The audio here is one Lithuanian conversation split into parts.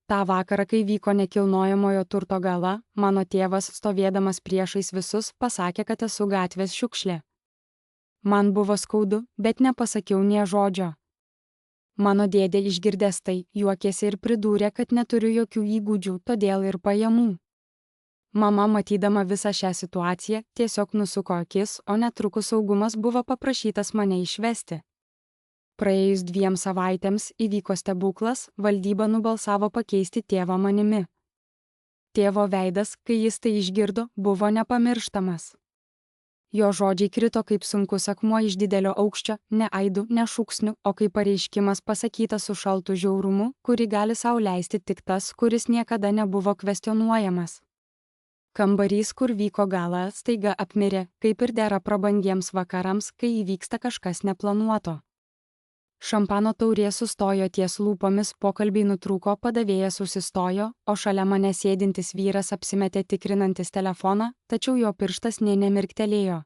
Ta vakarą, kai vyko nekilnojamojo turto gala, mano tėvas, stovėdamas priešais visus, pasakė, kad esu gatvės šiukšlė. Man buvo skaudu, bet nepasakiau nė žodžio. Mano dėdė išgirdęs tai, juokėsi ir pridūrė, kad neturiu jokių įgūdžių, todėl ir pajamų. Mama, matydama visą šią situaciją, tiesiog nusuko akis, o netrukus saugumas buvo paprašytas mane išvesti. Praėjus 2 savaitėms įvyko stebuklas, valdyba nubalsavo pakeisti tėvą manimi. Tėvo veidas, kai jis tai išgirdo, buvo nepamirštamas. Jo žodžiai krito kaip sunkus akmuo iš didelio aukščio, ne aidu, ne šūksniu, o kaip pareiškimas pasakytas su šaltu žiaurumu, kurį gali sau leisti tik tas, kuris niekada nebuvo kvestionuojamas. Kambarys, kur vyko gala, staiga apmirė, kaip ir dera prabangiems vakarams, kai įvyksta kažkas neplanuoto. Šampano taurė sustojo ties lūpomis, pokalbiai nutrūko, padavėjas užsistojo, o šalia mane sėdintis vyras apsimetė tikrinantis telefoną, tačiau jo pirštas nė nemirktelėjo.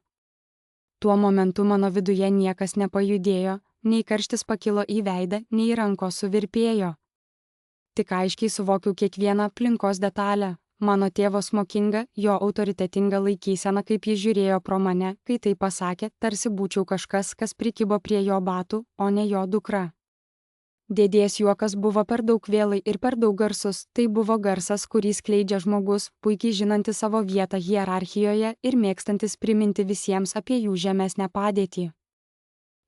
Tuo momentu mano viduje niekas nepajudėjo, nei karštis pakilo į veidą, nei rankos suvirpėjo. Tik aiškiai suvokiau kiekvieną aplinkos detalę. Mano tėvo smokingą, jo autoritetingą laikyseną, kaip jis žiūrėjo pro mane, kai tai pasakė, tarsi būčiau kažkas, kas prikibo prie jo batų, o ne jo dukra. Dėdės juokas buvo per daug vėlai ir per daug garsus, tai buvo garsas, kurį skleidžia žmogus, puikiai žinantis savo vietą hierarchijoje ir mėgstantis priminti visiems apie jų žemesnę padėtį.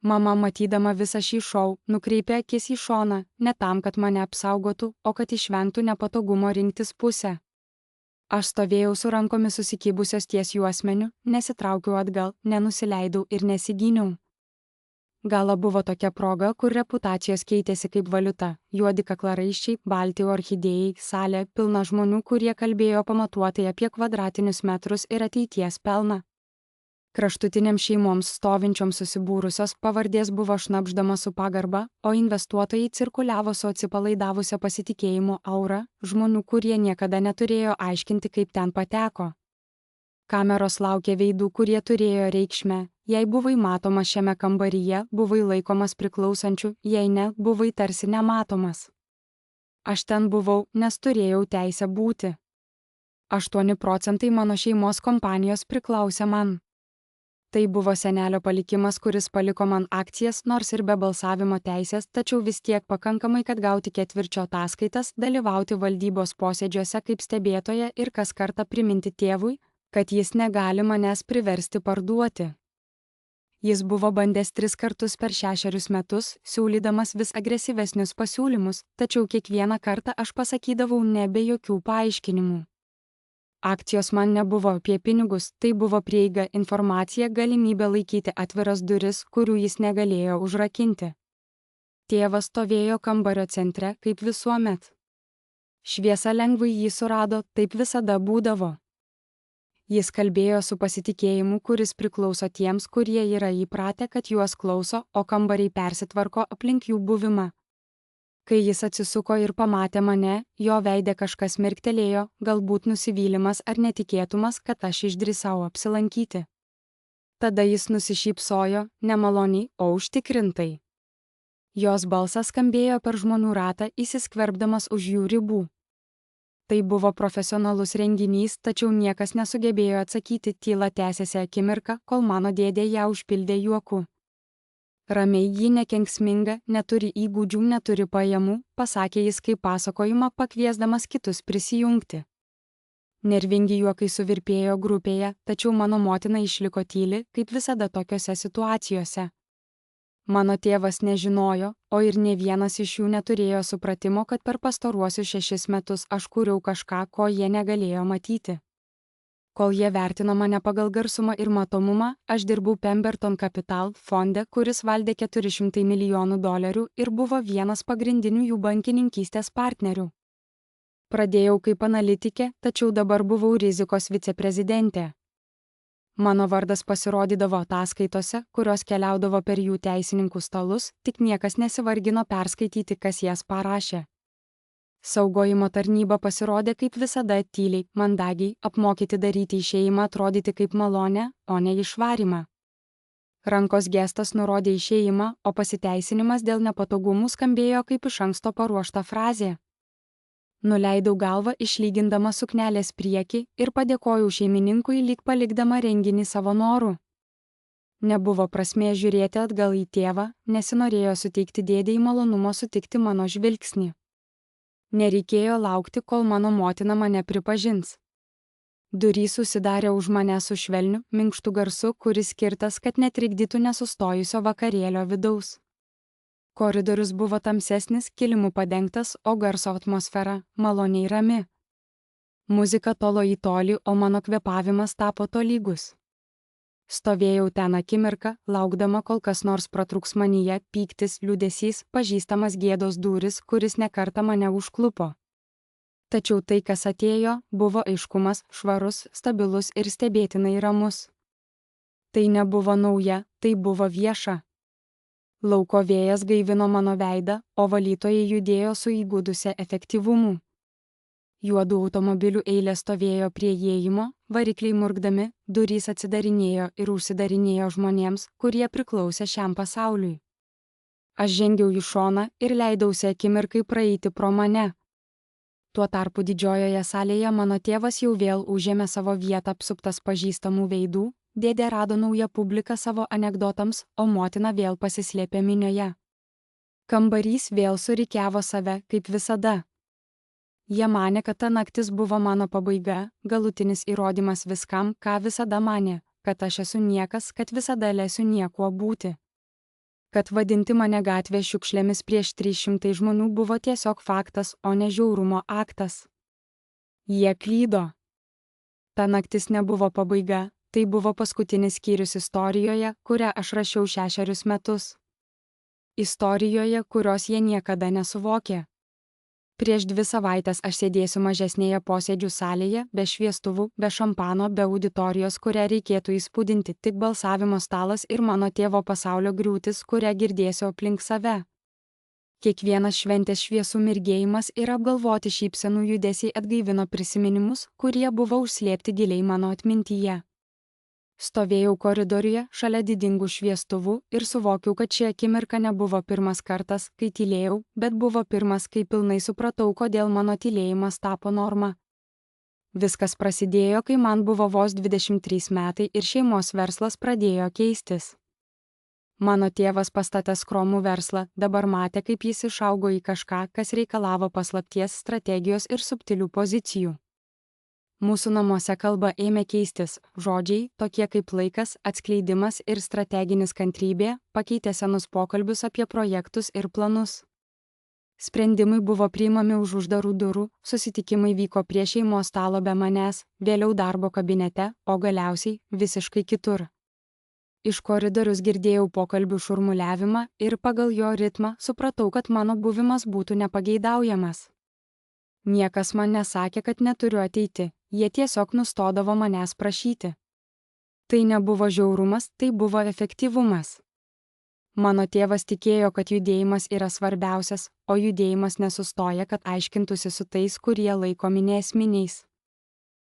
Mama, matydama visą šį šou, nukreipė akis į šoną, ne tam, kad mane apsaugotų, o kad išvengtų nepatogumo rinktis pusę. Aš stovėjau su rankomis susikibusios ties juosmeniu, nesitraukiau atgal, nenusileidau ir nesigyniau. Gala buvo tokia proga, kur reputacijos keitėsi kaip valiuta, juodi kaklaraiščiai, balti orchidėjai, salė pilna žmonių, kurie kalbėjo pamatuotai apie kvadratinius metrus ir ateities pelną. Kraštutinėms šeimoms stovinčioms susibūrusios pavardės buvo šnabždama su pagarba, o investuotojai cirkuliavo su atsipalaidavusia pasitikėjimo aura, žmonių, kurie niekada neturėjo aiškinti, kaip ten pateko. Kameros laukė veidų, kurie turėjo reikšmę, jei buvai matomas šiame kambaryje, buvai laikomas priklausančiu, jei ne, buvai tarsi nematomas. Aš ten buvau, nes turėjau teisę būti. 8% mano šeimos kompanijos priklausė man. Tai buvo senelio palikimas, kuris paliko man akcijas, nors ir be balsavimo teisės, tačiau vis tiek pakankamai, kad gauti ketvirčio ataskaitas, dalyvauti valdybos posėdžiuose kaip stebėtoja ir kas kartą priminti tėvui, kad jis negali manęs priversti parduoti. Jis buvo bandęs 3 kartus per 6 metus, siūlydamas vis agresyvesnius pasiūlymus, tačiau kiekvieną kartą aš pasakydavau ne be jokių paaiškinimų. Akcijos man nebuvo apie pinigus, tai buvo prieiga, informacija, galimybė laikyti atviras duris, kurių jis negalėjo užrakinti. Tėvas stovėjo kambario centre, kaip visuomet. Šviesa lengvai jį surado, taip visada būdavo. Jis kalbėjo su pasitikėjimu, kuris priklauso tiems, kurie yra įpratę, kad juos klauso, o kambariai persitvarko aplink jų buvimą. Kai jis atsisuko ir pamatė mane, jo veide kažkas mirktelėjo, galbūt nusivylimas ar netikėtumas, kad aš išdrįsau apsilankyti. Tada jis nusišypsojo, nemaloniai, o užtikrintai. Jos balsas skambėjo per žmonių ratą, įsiskverbdamas už jų ribų. Tai buvo profesionalus renginys, tačiau niekas nesugebėjo atsakyti, tyla tęsėsi akimirką, kol mano dėdė ją užpildė juoku. Ramiai, ji nekenksminga, neturi įgūdžių, neturi pajamų, pasakė jis kaip pasakojimą, pakviesdamas kitus prisijungti. Nervingi juokai suvirpėjo grupėje, tačiau mano motina išliko tyli, kaip visada tokiose situacijose. Mano tėvas nežinojo, o ir ne vienas iš jų neturėjo supratimo, kad per pastaruosius 6 metus aš kūriau kažką, ko jie negalėjo matyti. Kol jie vertino mane pagal garsumą ir matomumą, aš dirbau Pemberton Capital fonde, kuris valdė $400 milijonų ir buvo vienas pagrindinių jų bankininkystės partnerių. Pradėjau kaip analitikė, tačiau dabar buvau rizikos viceprezidentė. Mano vardas pasirodydavo ataskaitose, kurios keliaudavo per jų teisininkų stalus, tik niekas nesivargino perskaityti, kas jas parašė. Saugojimo tarnyba pasirodė kaip visada tyliai, mandagiai, apmokyti daryti išėjimą atrodyti kaip malonę, o ne išvarymą. Rankos gestas nurodė išėjimą, o pasiteisinimas dėl nepatogumų skambėjo kaip iš anksto paruošta frazė. Nuleidau galvą išlygindama suknelės priekį ir padėkojau šeimininkui lyg palikdama renginį savo noru. Nebuvo prasmės žiūrėti atgal į tėvą, nesinorėjo suteikti dėdei malonumo sutikti mano žvilgsnį. Nereikėjo laukti, kol mano motina mane pripažins. Durys užsidarė už mane su švelniu, minkštu garsu, kuris skirtas, kad netrikdytų nesustojusio vakarėlio vidaus. Koridorius buvo tamsesnis, kilimu padengtas, o garso atmosfera maloniai rami. Muzika tolo į tolį, o mano kvėpavimas tapo tolygus. Stovėjau ten akimirką, laukdama, kol kas nors pratrūks manyje pyktis, liūdesys, pažįstamas gėdos dūris, kuris nekartą mane užklupo. Tačiau tai, kas atėjo, buvo aiškumas, švarus, stabilus ir stebėtinai ramus. Tai nebuvo nauja, tai buvo vieša. Lauko vėjas gaivino mano veidą, o valytojai judėjo su įgudusia efektyvumu. Juodų automobilių eilė stovėjo prie įėjimo, varikliai murkdami, durys atsidarinėjo ir užsidarinėjo žmonėms, kurie priklausė šiam pasauliui. Aš žengiau į šoną ir leidausi akimirkai praeiti pro mane. Tuo tarpu didžiojoje salėje mano tėvas jau vėl užėmė savo vietą apsuptas pažįstamų veidų, dėdė rado naują publiką savo anekdotams, o motina vėl pasislėpė minioje. Kambarys vėl surikiavo save, kaip visada. Jie manė, kad ta naktis buvo mano pabaiga, galutinis įrodymas viskam, ką visada manė, kad aš esu niekas, kad visada lesiu niekuo būti. Kad vadinti mane gatvės šiukšlėmis prieš 300 žmonių buvo tiesiog faktas, o ne žiaurumo aktas. Jie klydo. Ta naktis nebuvo pabaiga, tai buvo paskutinis skyrius istorijoje, kurią aš rašiau 6 metus. Istorijoje, kurios jie niekada nesuvokė. Prieš 2 savaitės aš sėdėsiu mažesnėje posėdžių salėje, be šviestuvų, be šampano, be auditorijos, kurią reikėtų įspūdinti, tik balsavimo stalas ir mano tėvo pasaulio griūtis, kurią girdėsiu aplink save. Kiekvienas šventės šviesų mirgėjimas ir apgalvoti šypsenų judesiai atgaivino prisiminimus, kurie buvo užslėpti giliai mano atmintyje. Stovėjau koridoriuje šalia didingų šviestuvų ir suvokiau, kad ši akimirka nebuvo pirmas kartas, kai tylėjau, bet buvo pirmas, kai pilnai supratau, kodėl mano tylėjimas tapo norma. Viskas prasidėjo, kai man buvo vos 23 metai ir šeimos verslas pradėjo keistis. Mano tėvas pastatęs kromų verslą, dabar matė, kaip jis išaugo į kažką, kas reikalavo paslapties, strategijos ir subtilių pozicijų. Mūsų namuose kalba ėmė keistis, žodžiai, tokie kaip laikas, atskleidimas ir strateginis kantrybė, pakeitė senus pokalbius apie projektus ir planus. Sprendimai buvo priimami už uždarų durų, susitikimai vyko prie šeimos stalo be manęs, vėliau darbo kabinete, o galiausiai visiškai kitur. Iš koridorius girdėjau pokalbių šurmuliavimą ir pagal jo ritmą supratau, kad mano buvimas būtų nepageidaujamas. Niekas man nesakė, kad neturiu ateiti, jie tiesiog nustodavo manęs prašyti. Tai nebuvo žiaurumas, tai buvo efektyvumas. Mano tėvas tikėjo, kad judėjimas yra svarbiausias, o judėjimas nesustoja, kad aiškintųsi su tais, kurie laikomi neesminiais.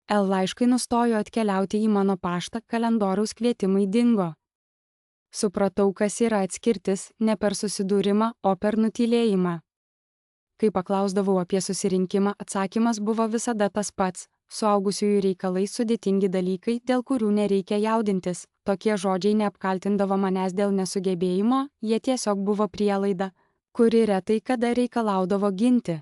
Laiškai nustojo atkeliauti į mano paštą, kalendoriaus kvietimai dingo. Supratau, kas yra atskirtis, ne per susidūrimą, o per nutylėjimą. Kai paklausdavau apie susirinkimą, atsakymas buvo visada tas pats – suaugusiųjų reikalai sudėtingi dalykai, dėl kurių nereikia jaudintis. Tokie žodžiai neapkaltindavo manęs dėl nesugebėjimo, jie tiesiog buvo prielaida, kuri retai kada reikalaudavo ginti.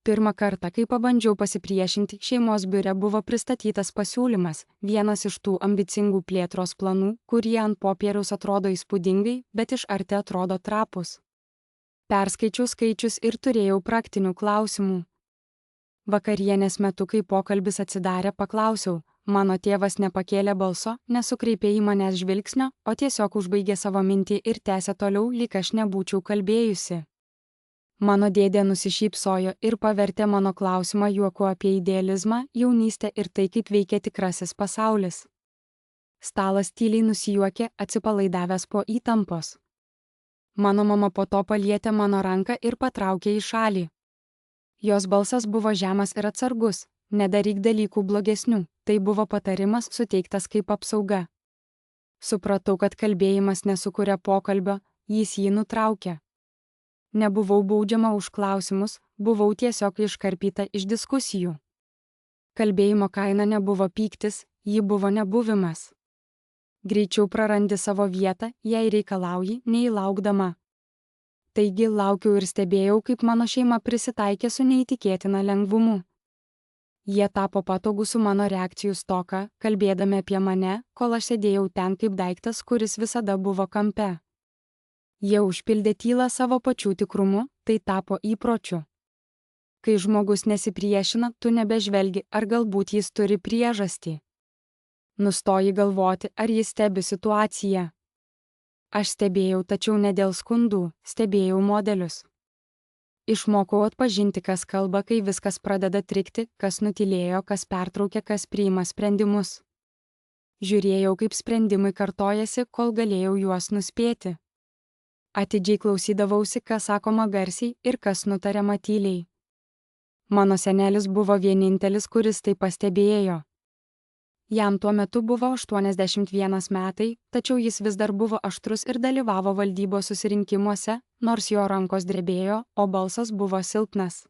Pirmą kartą, kai pabandžiau pasipriešinti, šeimos biure buvo pristatytas pasiūlymas, vienas iš tų ambicingų plėtros planų, kurie ant popieriaus atrodo įspūdingai, bet iš arti atrodo trapūs. Perskaičiau skaičius ir turėjau praktinių klausimų. Vakarienės metu, kai pokalbis atsidarė, paklausiau, mano tėvas nepakėlė balso, nesukreipė į manęs žvilgsnio, o tiesiog užbaigė savo mintį ir tęsė toliau, lyg aš nebūčiau kalbėjusi. Mano dėdė nusišypsojo ir pavertė mano klausimą juoku apie idealizmą, jaunystę ir tai, kaip veikia tikrasis pasaulis. Stalas tyliai nusijuokė, atsipalaidavęs po įtampos. Mano mama po to palietė mano ranką ir patraukė į šalį. Jos balsas buvo žemas ir atsargus, nedaryk dalykų blogesnių, tai buvo patarimas suteiktas kaip apsauga. Supratau, kad kalbėjimas nesukuria pokalbio, jis jį nutraukė. Nebuvau baudžiama už klausimus, buvau tiesiog iškarpyta iš diskusijų. Kalbėjimo kaina nebuvo pyktis, ji buvo nebuvimas. Greičiau prarandi savo vietą, jei reikalauji, nei laukdama. Taigi laukiau ir stebėjau, kaip mano šeima prisitaikė su neįtikėtina lengvumu. Jie tapo patogų su mano reakcijų stoka, kalbėdami apie mane, kol aš sėdėjau ten kaip daiktas, kuris visada buvo kampe. Jie užpildė tylą savo pačių tikrumu, tai tapo įpročiu. Kai žmogus nesipriešina, tu nebežvelgi, ar galbūt jis turi priežastį. Nustoji galvoti, ar jis stebi situaciją. Aš stebėjau, tačiau ne dėl skundų, stebėjau modelius. Išmokau atpažinti, kas kalba, kai viskas pradeda trikti, kas nutylėjo, kas pertraukia, kas priima sprendimus. Žiūrėjau, kaip sprendimai kartojasi, kol galėjau juos nuspėti. Atidžiai klausydavausi, kas sakoma garsiai ir kas nutariama tyliai. Mano senelis buvo vienintelis, kuris tai pastebėjo. Jam tuo metu buvo 81 metai, tačiau jis vis dar buvo aštrus ir dalyvavo valdybos susirinkimuose, nors jo rankos drebėjo, o balsas buvo silpnas.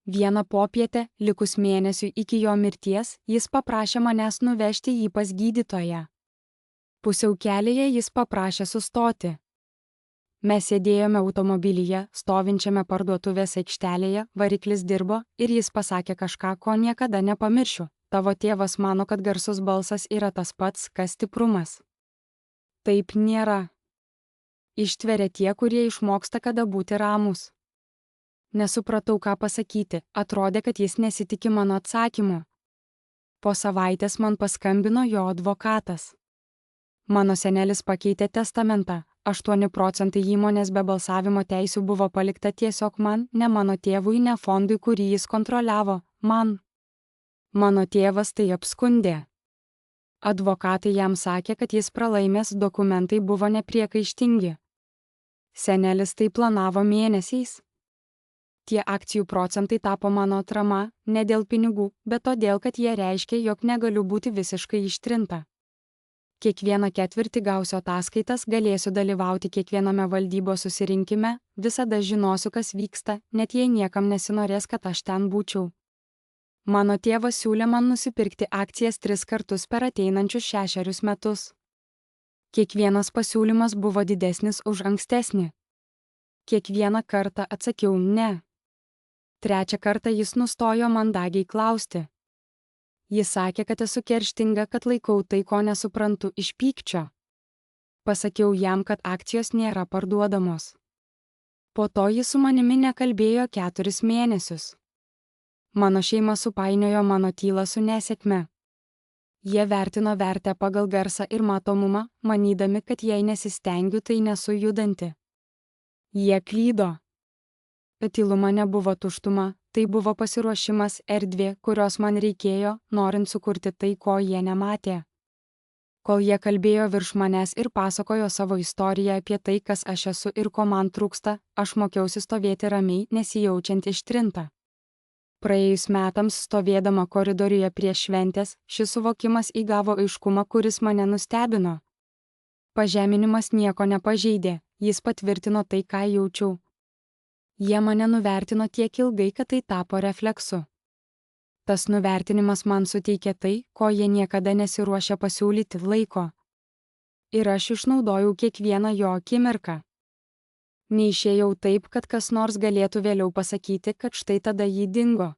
Vieną popietę, likus mėnesiui iki jo mirties, jis paprašė manęs nuvežti jį pas gydytoją. Pusiau kelyje jis paprašė sustoti. Mes sėdėjome automobilyje, stovinčiame parduotuvės aikštelėje, variklis dirbo ir jis pasakė kažką, ko niekada nepamiršiu. Tavo tėvas mano, kad garsus balsas yra tas pats, kas stiprumas. Taip nėra. Ištveria tie, kurie išmoksta, kada būti ramūs. Nesupratau, ką pasakyti, atrodė, kad jis nesitikė mano atsakymu. Po savaitės man paskambino jo advokatas. Mano senelis pakeitė testamentą, 8% įmonės be balsavimo teisių buvo palikta tiesiog man, ne mano tėvui, ne fondui, kurį jis kontroliavo, man. Mano tėvas tai apskundė. Advokatai jam sakė, kad jis pralaimės, dokumentai buvo nepriekaištingi. Senelis tai planavo mėnesiais. Tie akcijų procentai tapo mano atrama, ne dėl pinigų, bet todėl, kad jie reiškia, jog negaliu būti visiškai ištrinta. Kiekvieną ketvirtį gausiu ataskaitas, galėsiu dalyvauti kiekviename valdybos susirinkime, visada žinosiu, kas vyksta, net jei niekam nesinorės, kad aš ten būčiau. Mano tėvas siūlė man nusipirkti akcijas 3 kartus per ateinančius 6 metus. Kiekvienas pasiūlymas buvo didesnis už ankstesnį. Kiekvieną kartą atsakiau ne. 3 kartą jis nustojo mandagiai klausti. Jis sakė, kad esu kerštinga, kad laikau tai, ko nesuprantu, iš pykčio. Pasakiau jam, kad akcijos nėra parduodamos. Po to jis su manimi nekalbėjo 4 mėnesius. Mano šeima supainiojo mano tylą su nesėkme. Jie vertino vertę pagal garsą ir matomumą, manydami, kad jei nesistengiu, tai nesu judanti. Jie klydo. Bet tyluma nebuvo tuštuma, tai buvo pasiruošimas, erdvė, kurios man reikėjo, norint sukurti tai, ko jie nematė. Kol jie kalbėjo virš manęs ir pasakojo savo istoriją apie tai, kas aš esu ir ko man trūksta, aš mokiausi stovėti ramiai, nesijaučiant ištrinta. Praėjus metams, stovėdama koridoriuje prieš šventės, šis suvokimas įgavo aiškumą, kuris mane nustebino. Pažeminimas nieko nepažeidė, jis patvirtino tai, ką jaučiau. Jie mane nuvertino tiek ilgai, kad tai tapo refleksu. Tas nuvertinimas man suteikė tai, ko jie niekada nesiruošė pasiūlyti, laiko. Ir aš išnaudojau kiekvieną jo akimirką. Neišėjau taip, kad kas nors galėtų vėliau pasakyti, kad štai tada jį dingo.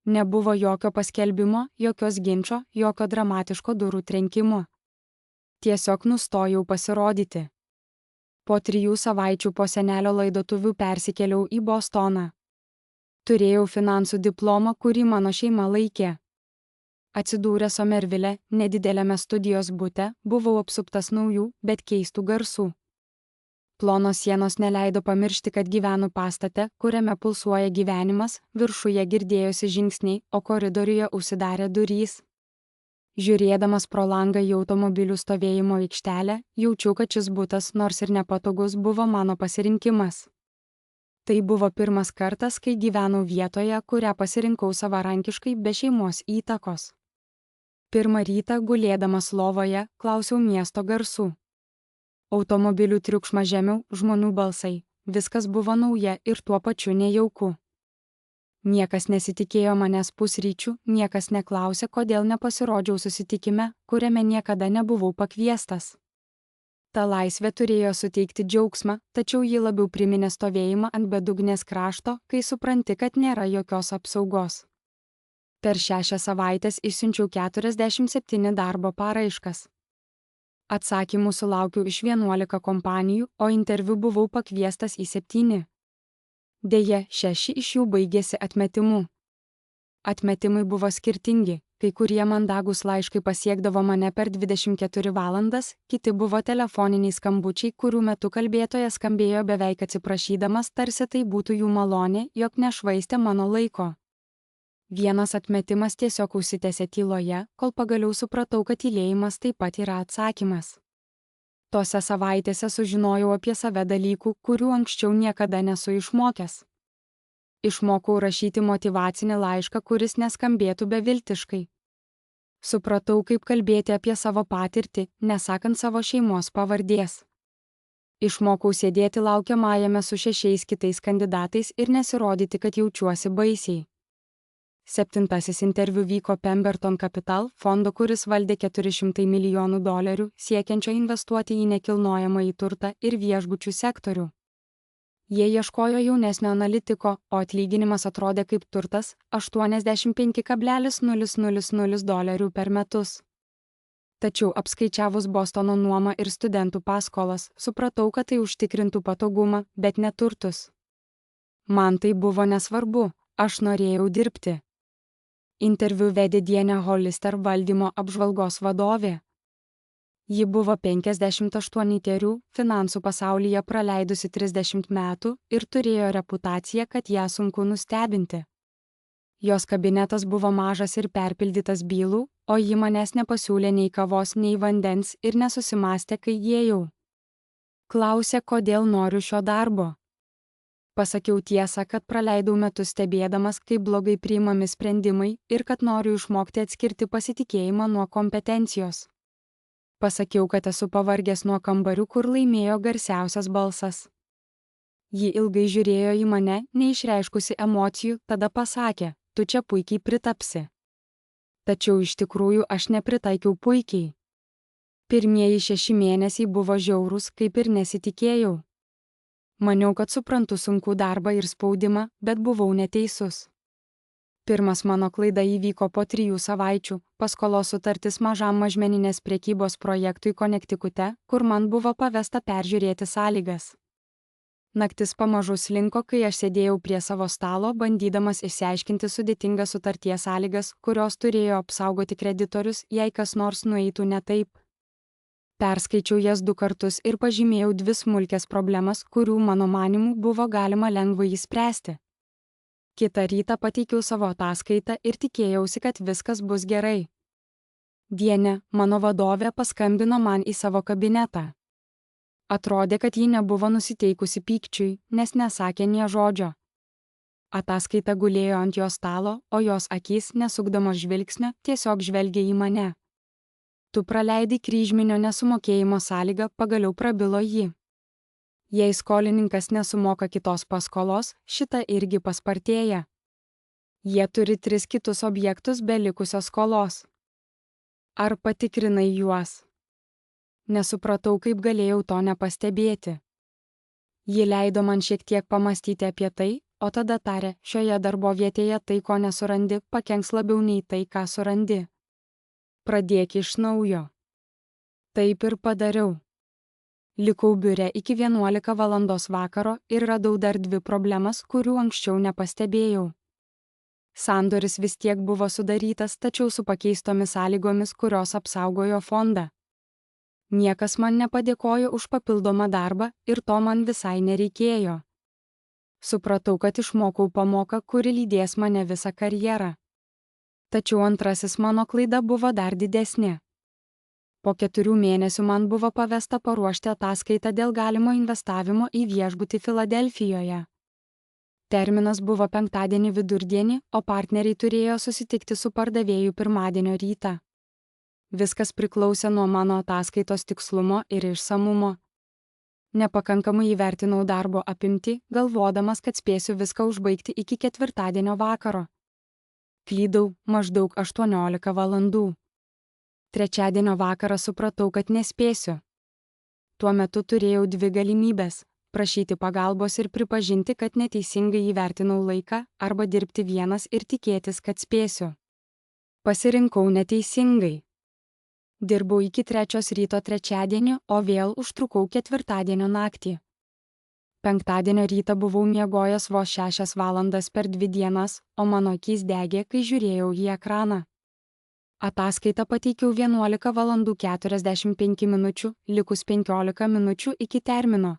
Nebuvo jokio paskelbimo, jokios ginčo, jokio dramatiško durų trenkimo. Tiesiog nustojau pasirodyti. Po 3 savaičių po senelio laidotuvių persikėliau į Bostoną. Turėjau finansų diplomą, kurį mano šeima laikė. Atsidūręs Somerville, nedidelėme studijos bute, buvau apsuptas naujų, bet keistų garsų. Plonos sienos neleido pamiršti, kad gyvenu pastate, kuriame pulsuoja gyvenimas, viršuje girdėjosi žingsniai, o koridoriuje užsidarė durys. Žiūrėdamas pro langą į automobilių stovėjimo aikštelę, jaučiu, kad šis butas, nors ir nepatogus, buvo mano pasirinkimas. Tai buvo pirmas kartas, kai gyvenau vietoje, kurią pasirinkau savarankiškai be šeimos įtakos. Pirmą rytą, gulėdamas lovoje, klausiau miesto garsų. Automobilių triukšmas žemiau, žmonių balsai. Viskas buvo nauja ir tuo pačiu nejauku. Niekas nesitikėjo manęs pusryčių, niekas neklausė, kodėl nepasirodžiau susitikime, kuriame niekada nebuvau pakviestas. Ta laisvė turėjo suteikti džiaugsmą, tačiau ji labiau priminė stovėjimą ant bedugnės krašto, kai supranti, kad nėra jokios apsaugos. Per 6 savaitės išsiunčiau 47 darbo paraiškas. Atsakymų sulaukiau iš 11 kompanijų, o interviu buvau pakviestas į 7. Deja, 6 iš jų baigėsi atmetimu. Atmetimai buvo skirtingi, kai kurie mandagūs laiškai pasiekdavo mane per 24 valandas, kiti buvo telefoniniai skambučiai, kurių metu kalbėtojas skambėjo beveik atsiprašydamas, tarsi tai būtų jų malonė, jog nešvaistė mano laiko. Vienas atmetimas tiesiog užsitęsė tyloje, kol pagaliau supratau, kad tylėjimas taip pat yra atsakymas. Tose savaitėse sužinojau apie save dalykų, kurių anksčiau niekada nesu išmokęs. Išmokau rašyti motyvacinį laišką, kuris neskambėtų beviltiškai. Supratau, kaip kalbėti apie savo patirtį, nesakant savo šeimos pavardės. Išmokau sėdėti laukiamajame su 6 kitais kandidatais ir nesirodyti, kad jaučiuosi baisiai. 7. interviu vyko Pemberton Capital, fondo, kuris valdė $400 milijonų siekiančio investuoti į nekilnojamąjį turtą ir viešbučių sektorių. Jie ieškojo jaunesnio analitiko, o atlyginimas atrodė kaip turtas – $85,000 per metus. Tačiau apskaičiavus Bostono nuomą ir studentų paskolas, supratau, kad tai užtikrintų patogumą, bet ne turtus. Man tai buvo nesvarbu, aš norėjau dirbti. Interviu vedė Diane Hollister, valdymo apžvalgos vadovė. Ji buvo 58, finansų pasaulyje praleidusi 30 metų ir turėjo reputaciją, kad ją sunku nustebinti. Jos kabinetas buvo mažas ir perpildytas bylų, o ji manęs nepasiūlė nei kavos, nei vandens ir nesusimastė, kai įėjau. Klausė, kodėl noriu šio darbo. Pasakiau tiesą, kad praleidau metus stebėdamas, kaip blogai priimami sprendimai ir kad noriu išmokti atskirti pasitikėjimą nuo kompetencijos. Pasakiau, kad esu pavargęs nuo kambarių, kur laimėjo garsiausias balsas. Ji ilgai žiūrėjo į mane, neišreiškusi emocijų, tada pasakė, tu čia puikiai pritapsi. Tačiau iš tikrųjų aš nepritaikiau puikiai. Pirmieji 6 mėnesiai buvo žiaurūs, kaip ir nesitikėjau. Maniau, kad suprantu sunkų darbą ir spaudimą, bet buvau neteisus. Pirmas mano klaida įvyko po 3 savaičių, paskolos sutartis mažam mažmeninės prekybos projektui Konektikute, kur man buvo pavesta peržiūrėti sąlygas. Naktis pamažu slinko, kai aš sėdėjau prie savo stalo, bandydamas išsiaiškinti sudėtingas sutarties sąlygas, kurios turėjo apsaugoti kreditorius, jei kas nors nueitų ne taip. Perskaičiau jas 2 kartus ir pažymėjau 2 smulkias problemas, kurių mano manimu buvo galima lengvai išspręsti. Kitą rytą pateikiau savo ataskaitą ir tikėjausi, kad viskas bus gerai. Diane, mano vadovė, paskambino man į savo kabinetą. Atrodė, kad ji nebuvo nusiteikusi pykčiui, nes nesakė nė žodžio. Ataskaita gulėjo ant jos stalo, o jos akys, nesukdamos žvilgsnio, tiesiog žvelgė į mane. Tu praleidai kryžminio nesumokėjimo sąlygą, pagaliau prabilo ji. Jei skolininkas nesumoka kitos paskolos, šita irgi paspartėja. Jie turi 3 kitus objektus be likusios skolos. Ar patikrinai juos? Nesupratau, kaip galėjau to nepastebėti. Ji leido man šiek tiek pamastyti apie tai, o tada tarė, šioje darbovietėje tai, ko nesurandi, pakenks labiau nei tai, ką surandi. Pradėk iš naujo. Taip ir padariau. Likau biure iki 11 valandos vakaro ir radau dar 2 problemas, kurių anksčiau nepastebėjau. Sandoris vis tiek buvo sudarytas, tačiau su pakeistomis sąlygomis, kurios apsaugojo fondą. Niekas man nepadėkojo už papildomą darbą ir to man visai nereikėjo. Supratau, kad išmokau pamoką, kuri lydės mane visą karjerą. Tačiau antrasis mano klaida buvo dar didesnė. Po 4 mėnesių man buvo pavesta paruošti ataskaitą dėl galimo investavimo į viešbutį Filadelfijoje. Terminas buvo 5 vidurdienį, o partneriai turėjo susitikti su pardavėju 1 rytą. Viskas priklausė nuo mano ataskaitos tikslumo ir išsamumo. Nepakankamai įvertinau darbo apimtį, galvodamas, kad spėsiu viską užbaigti iki ketvirtadienio vakaro. Klydau maždaug 18 valandų. Trečiadienio vakarą supratau, kad nespėsiu. Tuo metu turėjau dvi galimybės – prašyti pagalbos ir pripažinti, kad neteisingai įvertinau laiką, arba dirbti vienas ir tikėtis, kad spėsiu. Pasirinkau neteisingai. Dirbau iki 3 ryto trečiadienį, o vėl užtrukau ketvirtadienio naktį. Penktadienio rytą buvau miegojęs vos 6 valandas per 2 dienas, o mano akys degė, kai žiūrėjau į ekraną. Ataskaitą pateikiau 11 valandų 45 minučių, likus 15 minučių iki termino.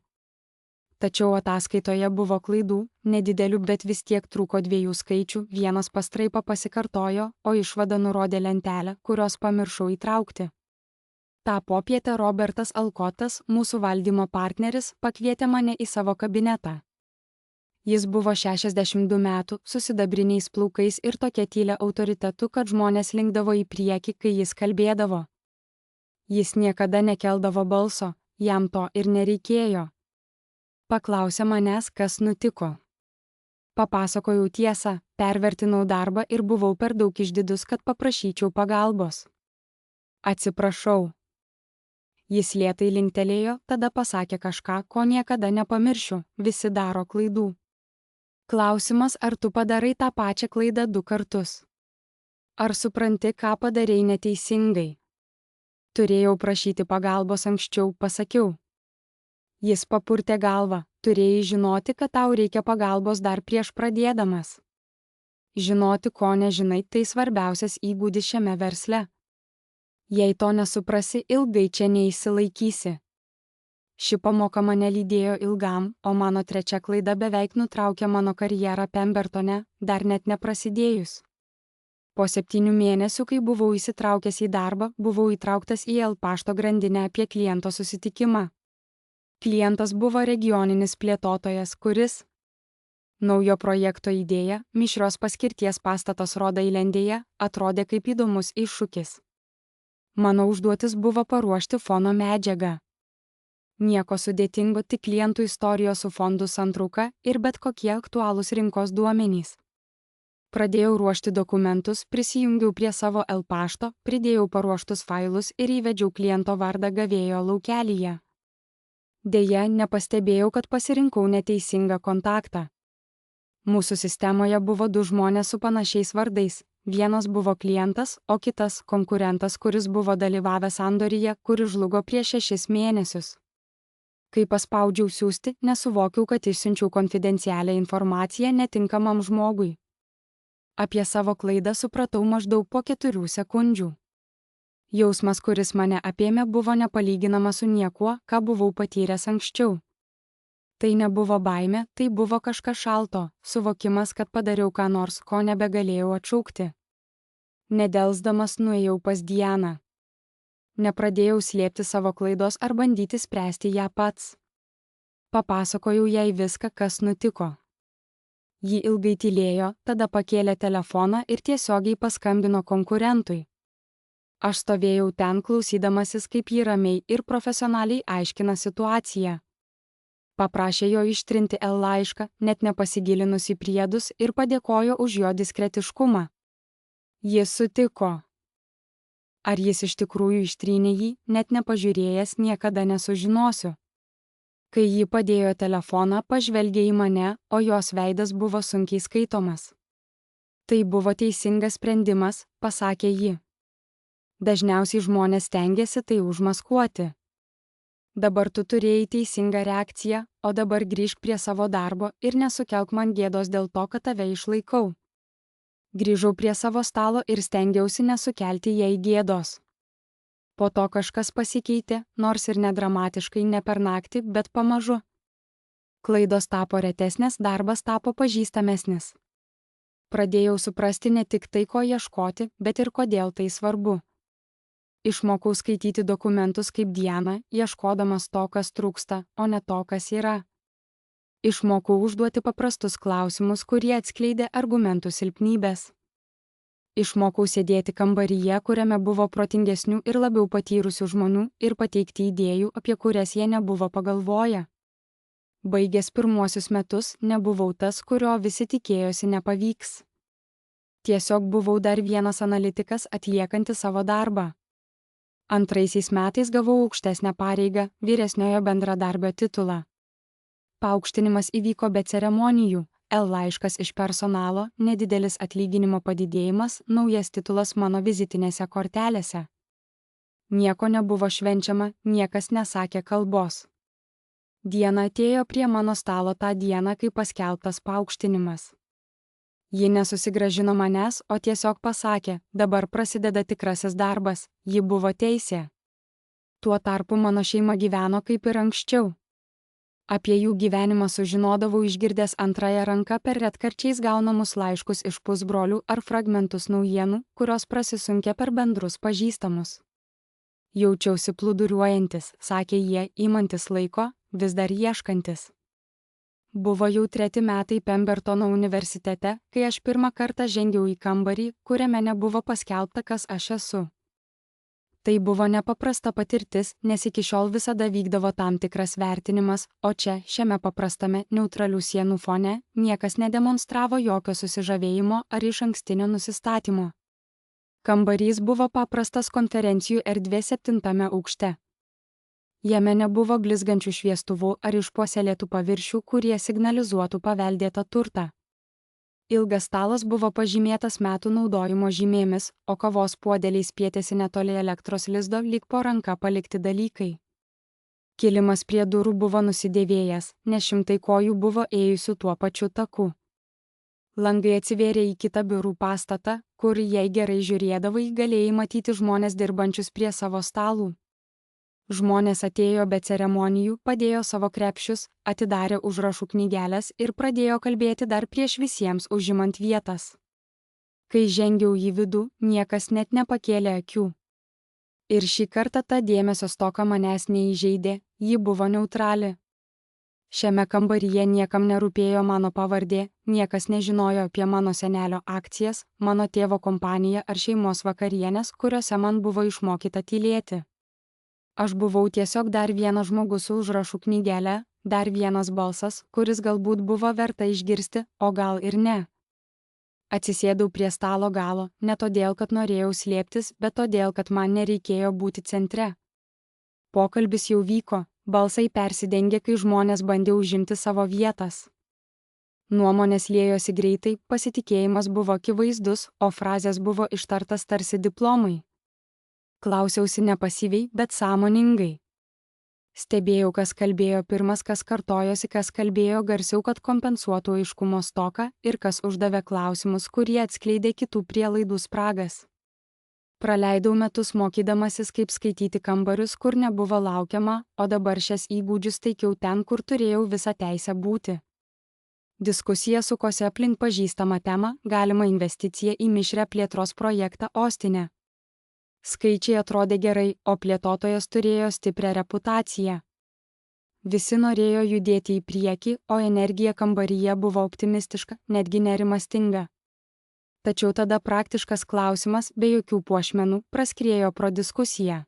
Tačiau ataskaitoje buvo klaidų, nedidelių, bet vis tiek trūko 2 skaičių, vienas pastraipa pasikartojo, o išvada nurodė lentelę, kurios pamiršau įtraukti. Ta popietę Robertas Alkotas, mūsų valdymo partneris, pakvietė mane į savo kabinetą. Jis buvo 62 metų, su sidabriniais plaukais ir tokia tylia autoritetu, kad žmonės linkdavo į priekį, kai jis kalbėdavo. Jis niekada nekeldavo balso, jam to ir nereikėjo. Paklausė manęs, kas nutiko. Papasakojau tiesą, pervertinau darbą ir buvau per daug išdidus, kad paprašyčiau pagalbos. Atsiprašau. Jis lėtai linktelėjo, tada pasakė kažką, ko niekada nepamiršiu, visi daro klaidų. Klausimas, ar tu padarai tą pačią klaidą 2 kartus? Ar supranti, ką padarei neteisingai? Turėjau prašyti pagalbos anksčiau, pasakiau. Jis papurtė galvą, turėjai žinoti, kad tau reikia pagalbos dar prieš pradėdamas. Žinoti, ko nežinai, tai svarbiausias įgūdis šiame versle. Jei to nesuprasi, ilgai čia neįsilaikysi. Ši pamoka mane lydėjo ilgam, o mano 3 klaida beveik nutraukė mano karjerą Pembertone, dar net neprasidėjus. Po 7 mėnesių, kai buvau įsitraukęs į darbą, buvau įtrauktas į El pašto grandinę apie kliento susitikimą. Klientas buvo regioninis plėtotojas, kuris naujo projekto idėja, mišrios paskirties pastatas Rhode Island'e, atrodė kaip įdomus iššūkis. Mano užduotis buvo paruošti fono medžiagą. Nieko sudėtingo, tik klientų istorijos su fondų santrauka ir bet kokie aktualūs rinkos duomenys. Pradėjau ruošti dokumentus, prisijungiau prie savo El pašto, pridėjau paruoštus failus ir įvedžiau kliento vardą gavėjo laukelyje. Deja, nepastebėjau, kad pasirinkau neteisingą kontaktą. Mūsų sistemoje buvo 2 žmonės su panašiais vardais. Vienas buvo klientas, o kitas konkurentas, kuris buvo dalyvavęs sandoryje, kuri žlugo prieš 6 mėnesius. Kai paspaudžiau siųsti, nesuvokiau, kad išsiunčiau konfidencialią informaciją netinkamam žmogui. Apie savo klaidą supratau maždaug po 4 sekundžių. Jausmas, kuris mane apėmė, buvo nepalyginamas su niekuo, ką buvau patyręs anksčiau. Tai nebuvo baimė, tai buvo kažkas šalto, suvokimas, kad padariau ką nors, ko nebegalėjau atšaukti. Nedelsdamas nuėjau pas Dianą. Nepradėjau slėpti savo klaidos ar bandyti spręsti ją pats. Papasakojau jai viską, kas nutiko. Ji ilgai tylėjo, tada pakėlė telefoną ir tiesiogiai paskambino konkurentui. Aš stovėjau ten klausydamasis, kaip ji ramiai ir profesionaliai aiškina situaciją. Paprašė jo ištrinti El laišką, net nepasigilinus į priedus, ir padėkojo už jo diskretiškumą. Jis sutiko. Ar jis iš tikrųjų ištrynė jį, net nepažiūrėjęs, niekada nesužinosiu. Kai ji padėjo telefoną, pažvelgė į mane, o jos veidas buvo sunkiai skaitomas. Tai buvo teisingas sprendimas, pasakė ji. Dažniausiai žmonės stengiasi tai užmaskuoti. Dabar tu turėjai teisingą reakciją, o dabar grįžk prie savo darbo ir nesukelk man gėdos dėl to, kad tave išlaikau. Grįžau prie savo stalo ir stengiausi nesukelti jai gėdos. Po to kažkas pasikeitė, nors ir nedramatiškai, ne per naktį, bet pamažu. Klaidos tapo retesnės, darbas tapo pažįstamesnis. Pradėjau suprasti ne tik tai, ko ieškoti, bet ir kodėl tai svarbu. Išmokau skaityti dokumentus kaip Diana, ieškodamas to, kas trūksta, o ne to, kas yra. Išmokau užduoti paprastus klausimus, kurie atskleidė argumentų silpnybės. Išmokau sėdėti kambaryje, kuriame buvo protingesnių ir labiau patyrusių žmonių ir pateikti idėjų, apie kurias jie nebuvo pagalvoję. Baigęs pirmuosius metus, nebuvau tas, kurio visi tikėjosi nepavyks. Tiesiog buvau dar vienas analitikas atliekantis savo darbą. Antraisiais metais gavau aukštesnę pareigą, vyresniojo bendradarbio titulą. Paaukštinimas įvyko be ceremonijų. Laiškas iš personalo, nedidelis atlyginimo padidėjimas, naujas titulas mano vizitinėse kortelėse. Nieko nebuvo švenčiama, niekas nesakė kalbos. Diena atėjo prie mano stalo tą dieną, kai paskelbtas paaukštinimas. Ji nesusigrąžino manęs, o tiesiog pasakė, dabar prasideda tikrasis darbas, ji buvo teisė. Tuo tarpu mano šeima gyveno kaip ir anksčiau. Apie jų gyvenimą sužinodavau išgirdęs antrąją ranką per retkarčiais gaunamus laiškus iš pusbrolių ar fragmentus naujienų, kurios prasisunkia per bendrus pažįstamus. Jaučiausi plūduriuojantis, sakė jie, imantis laiko, vis dar ieškantis. Buvo jau 3 metai Pembertono universitete, kai aš pirmą kartą žengiau į kambarį, kuriame nebuvo paskelbta, kas aš esu. Tai buvo nepaprasta patirtis, nes iki šiol visada vykdavo tam tikras vertinimas, o čia, šiame paprastame, neutralių sienų fone, niekas nedemonstravo jokio susižavėjimo ar išankstinio nusistatymo. Kambarys buvo paprastas konferencijų erdvė 7 aukšte. Jame nebuvo blizgančių šviestuvų ar išpuoselėtų paviršių, kurie signalizuotų paveldėtą turtą. Ilgas stalas buvo pažymėtas metų naudojimo žymėmis, o kavos puodeliai spietėsi netoli elektros lizdo lyg po ranka palikti dalykai. Kilimas prie durų buvo nusidėvėjęs, nes šimtai kojų buvo ėjusių tuo pačiu taku. Langai atsivėrė į kitą biurų pastatą, kur, jei gerai žiūrėdavai, galėjai matyti žmonės dirbančius prie savo stalų. Žmonės atėjo be ceremonijų, padėjo savo krepšius, atidarė užrašų knygelės ir pradėjo kalbėti dar prieš visiems užimant vietas. Kai žengiau į vidų, niekas net nepakėlė akių. Ir šį kartą ta dėmesio stoka manęs neįžeidė, ji buvo neutrali. Šiame kambaryje niekam nerūpėjo mano pavardė, niekas nežinojo apie mano senelio akcijas, mano tėvo kompaniją ar šeimos vakarienės, kuriuose man buvo išmokyta tylėti. Aš buvau tiesiog dar vienas žmogus su užrašų knygelė, dar vienas balsas, kuris galbūt buvo verta išgirsti, o gal ir ne. Atsisėdau prie stalo galo, ne todėl, kad norėjau slėptis, bet todėl, kad man nereikėjo būti centre. Pokalbis jau vyko, balsai persidengė, kai žmonės bandė užimti savo vietas. Nuomonės liejosi greitai, pasitikėjimas buvo akivaizdus, o frazės buvo ištartas tarsi diplomai. Klausiausi nepasyviai, bet sąmoningai. Stebėjau, kas kalbėjo pirmas, kas kartojosi, kas kalbėjo garsiau, kad kompensuotų aiškumo stoką ir kas uždavė klausimus, kurie atskleidė kitų prielaidų spragas. Praleidau metus mokydamasis, kaip skaityti kambarius, kur nebuvo laukiama, o dabar šias įgūdžius taikiau ten, kur turėjau visą teisę būti. Diskusija sukosi aplink pažįstamą temą, galima investicija į mišrią plėtros projektą Ostine. Skaičiai atrodė gerai, o plėtotojas turėjo stiprią reputaciją. Visi norėjo judėti į priekį, o energija kambaryje buvo optimistiška, netgi nerimastinga. Tačiau tada praktiškas klausimas, be jokių puošmenų, praskriejo pro diskusiją.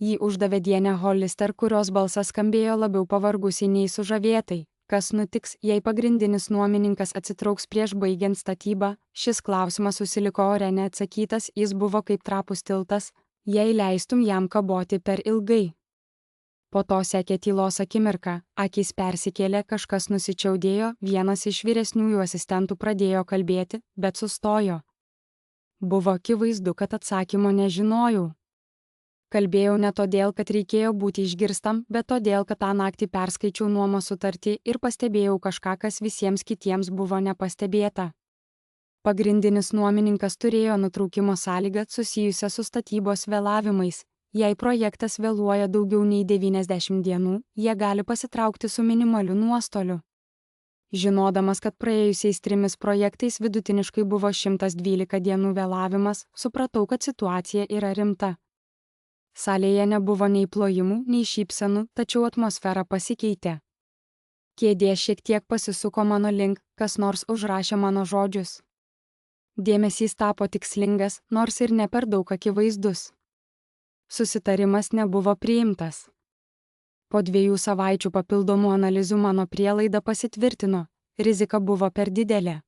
Jį uždavė Diana Hollister, kurios balsas skambėjo labiau pavargusiai nei sužavėtai. Kas nutiks, jei pagrindinis nuomininkas atsitrauks prieš baigiant statybą? Šis klausimas susiliko ore neatsakytas, jis buvo kaip trapus tiltas, jei leistum jam kaboti per ilgai. Po to sekė tylos akimirka, akys persikėlė, kažkas nusičiaudėjo, vienas iš vyresniųjų asistentų pradėjo kalbėti, bet sustojo. Buvo akivaizdu, kad atsakymo nežinojau. Kalbėjau ne todėl, kad reikėjo būti išgirstam, bet todėl, kad tą naktį perskaičiau nuomos sutartį ir pastebėjau kažką, kas visiems kitiems buvo nepastebėta. Pagrindinis nuomininkas turėjo nutraukimo sąlygą susijusią su statybos vėlavimais. Jei projektas vėluoja daugiau nei 90 dienų, jie gali pasitraukti su minimaliu nuostoliu. Žinodamas, kad praėjusiais 3 projektais vidutiniškai buvo 112 dienų vėlavimas, supratau, kad situacija yra rimta. Salėje nebuvo nei plojimų, nei šypsenų, tačiau atmosfera pasikeitė. Kėdė šiek tiek pasisuko mano link, kas nors užrašė mano žodžius. Dėmesys tapo tikslingas, nors ir ne per daug akivaizdus. Susitarimas nebuvo priimtas. Po 2 savaičių papildomų analizių mano prielaida pasitvirtino, rizika buvo per didelė.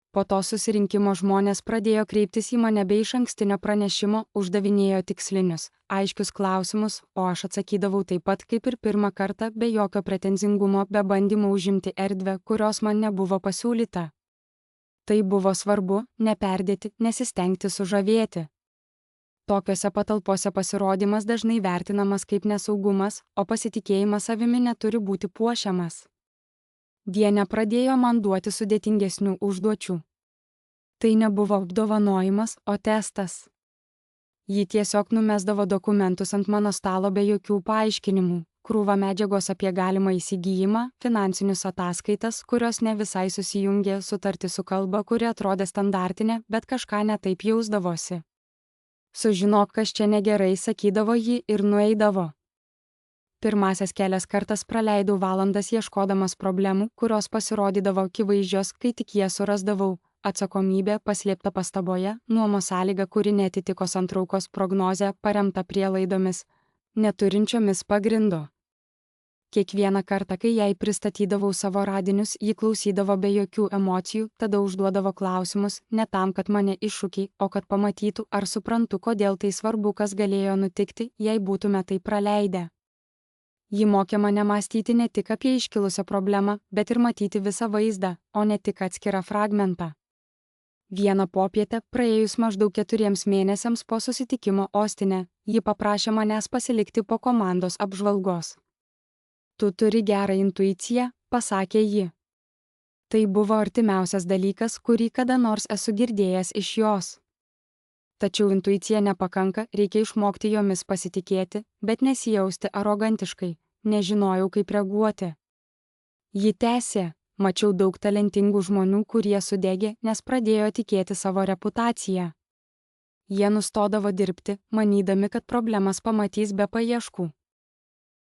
Po to susirinkimo žmonės pradėjo kreiptis į mane be išankstinio pranešimo, uždavinėjo tikslinius, aiškius klausimus, o aš atsakydavau taip pat kaip ir pirmą kartą, be jokio pretenzingumo, be bandymų užimti erdvę, kurios man nebuvo pasiūlyta. Tai buvo svarbu, neperdėti, nesistengti sužavėti. Tokiose patalpose pasirodymas dažnai vertinamas kaip nesaugumas, o pasitikėjimas savimi neturi būti puošiamas. Dienė pradėjo man duoti sudėtingesnių užduočių. Tai nebuvo apdovanojimas, o testas. Ji tiesiog numesdavo dokumentus ant mano stalo be jokių paaiškinimų, krūvą medžiagos apie galimą įsigijimą, finansinius ataskaitas, kurios ne visai susijungė, sutartį su kalba, kuri atrodė standartinė, bet kažką netaip jausdavosi. Sužinok, kas čia negerai, sakydavo ji ir nueidavo. Pirmasias kelias kartas praleidau valandas ieškodamas problemų, kurios pasirodydavo akivaizdžios, kai tik jas surasdavau. Atsakomybė paslėpta pastaboje, nuomos sąlyga, kuri netitiko santraukos prognozę, paremta prielaidomis, neturinčiomis pagrindo. Kiekvieną kartą, kai jai pristatydavau savo radinius, ji klausydavo be jokių emocijų, tada užduodavo klausimus, ne tam, kad mane iššūkiai, o kad pamatytų, ar suprantu, kodėl tai svarbu, kas galėjo nutikti, jei būtume tai praleidę. Ji mokė mane mąstyti ne tik apie iškilusią problemą, bet ir matyti visą vaizdą, o ne tik atskirą fragmentą. Vieną popietę, praėjus maždaug 4 mėnesiams po susitikimo Ostine, ji paprašė manęs pasilikti po komandos apžvalgos. Tu turi gerą intuiciją, pasakė ji. Tai buvo artimiausias dalykas, kurį kada nors esu girdėjęs iš jos. Tačiau intuicija nepakanka, reikia išmokti jomis pasitikėti, bet nesijausti arogantiškai, nežinojau kaip reaguoti. Ji tęsė, mačiau daug talentingų žmonių, kurie sudegė, nes pradėjo tikėti savo reputaciją. Jie nustodavo dirbti, manydami, kad problemas pamatys be paieškų.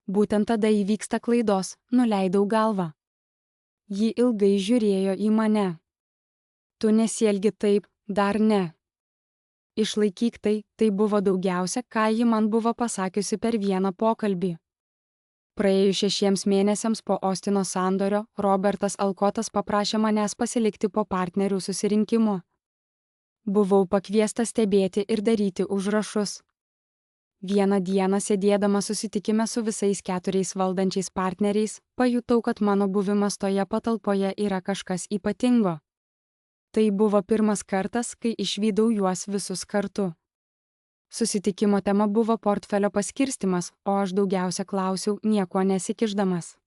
Būtent tada įvyksta klaidos, nuleidau galvą. Ji ilgai žiūrėjo į mane. Tu nesielgi taip, dar ne. Išlaikyk tai buvo daugiausia, ką ji man buvo pasakiusi per vieną pokalbį. Praėjus 6 mėnesiams po Ostino sandorio, Robertas Alkotas paprašė manęs pasilikti po partnerių susirinkimo. Buvau pakviestas stebėti ir daryti užrašus. Vieną dieną sėdėdama susitikime su visais 4 valdančiais partneriais, pajutau, kad mano buvimas toje patalpoje yra kažkas ypatingo. Tai buvo pirmas kartas, kai išvydau juos visus kartu. Susitikimo tema buvo portfelio paskirstimas, o aš daugiausia klausiau, nieko nesikišdamas.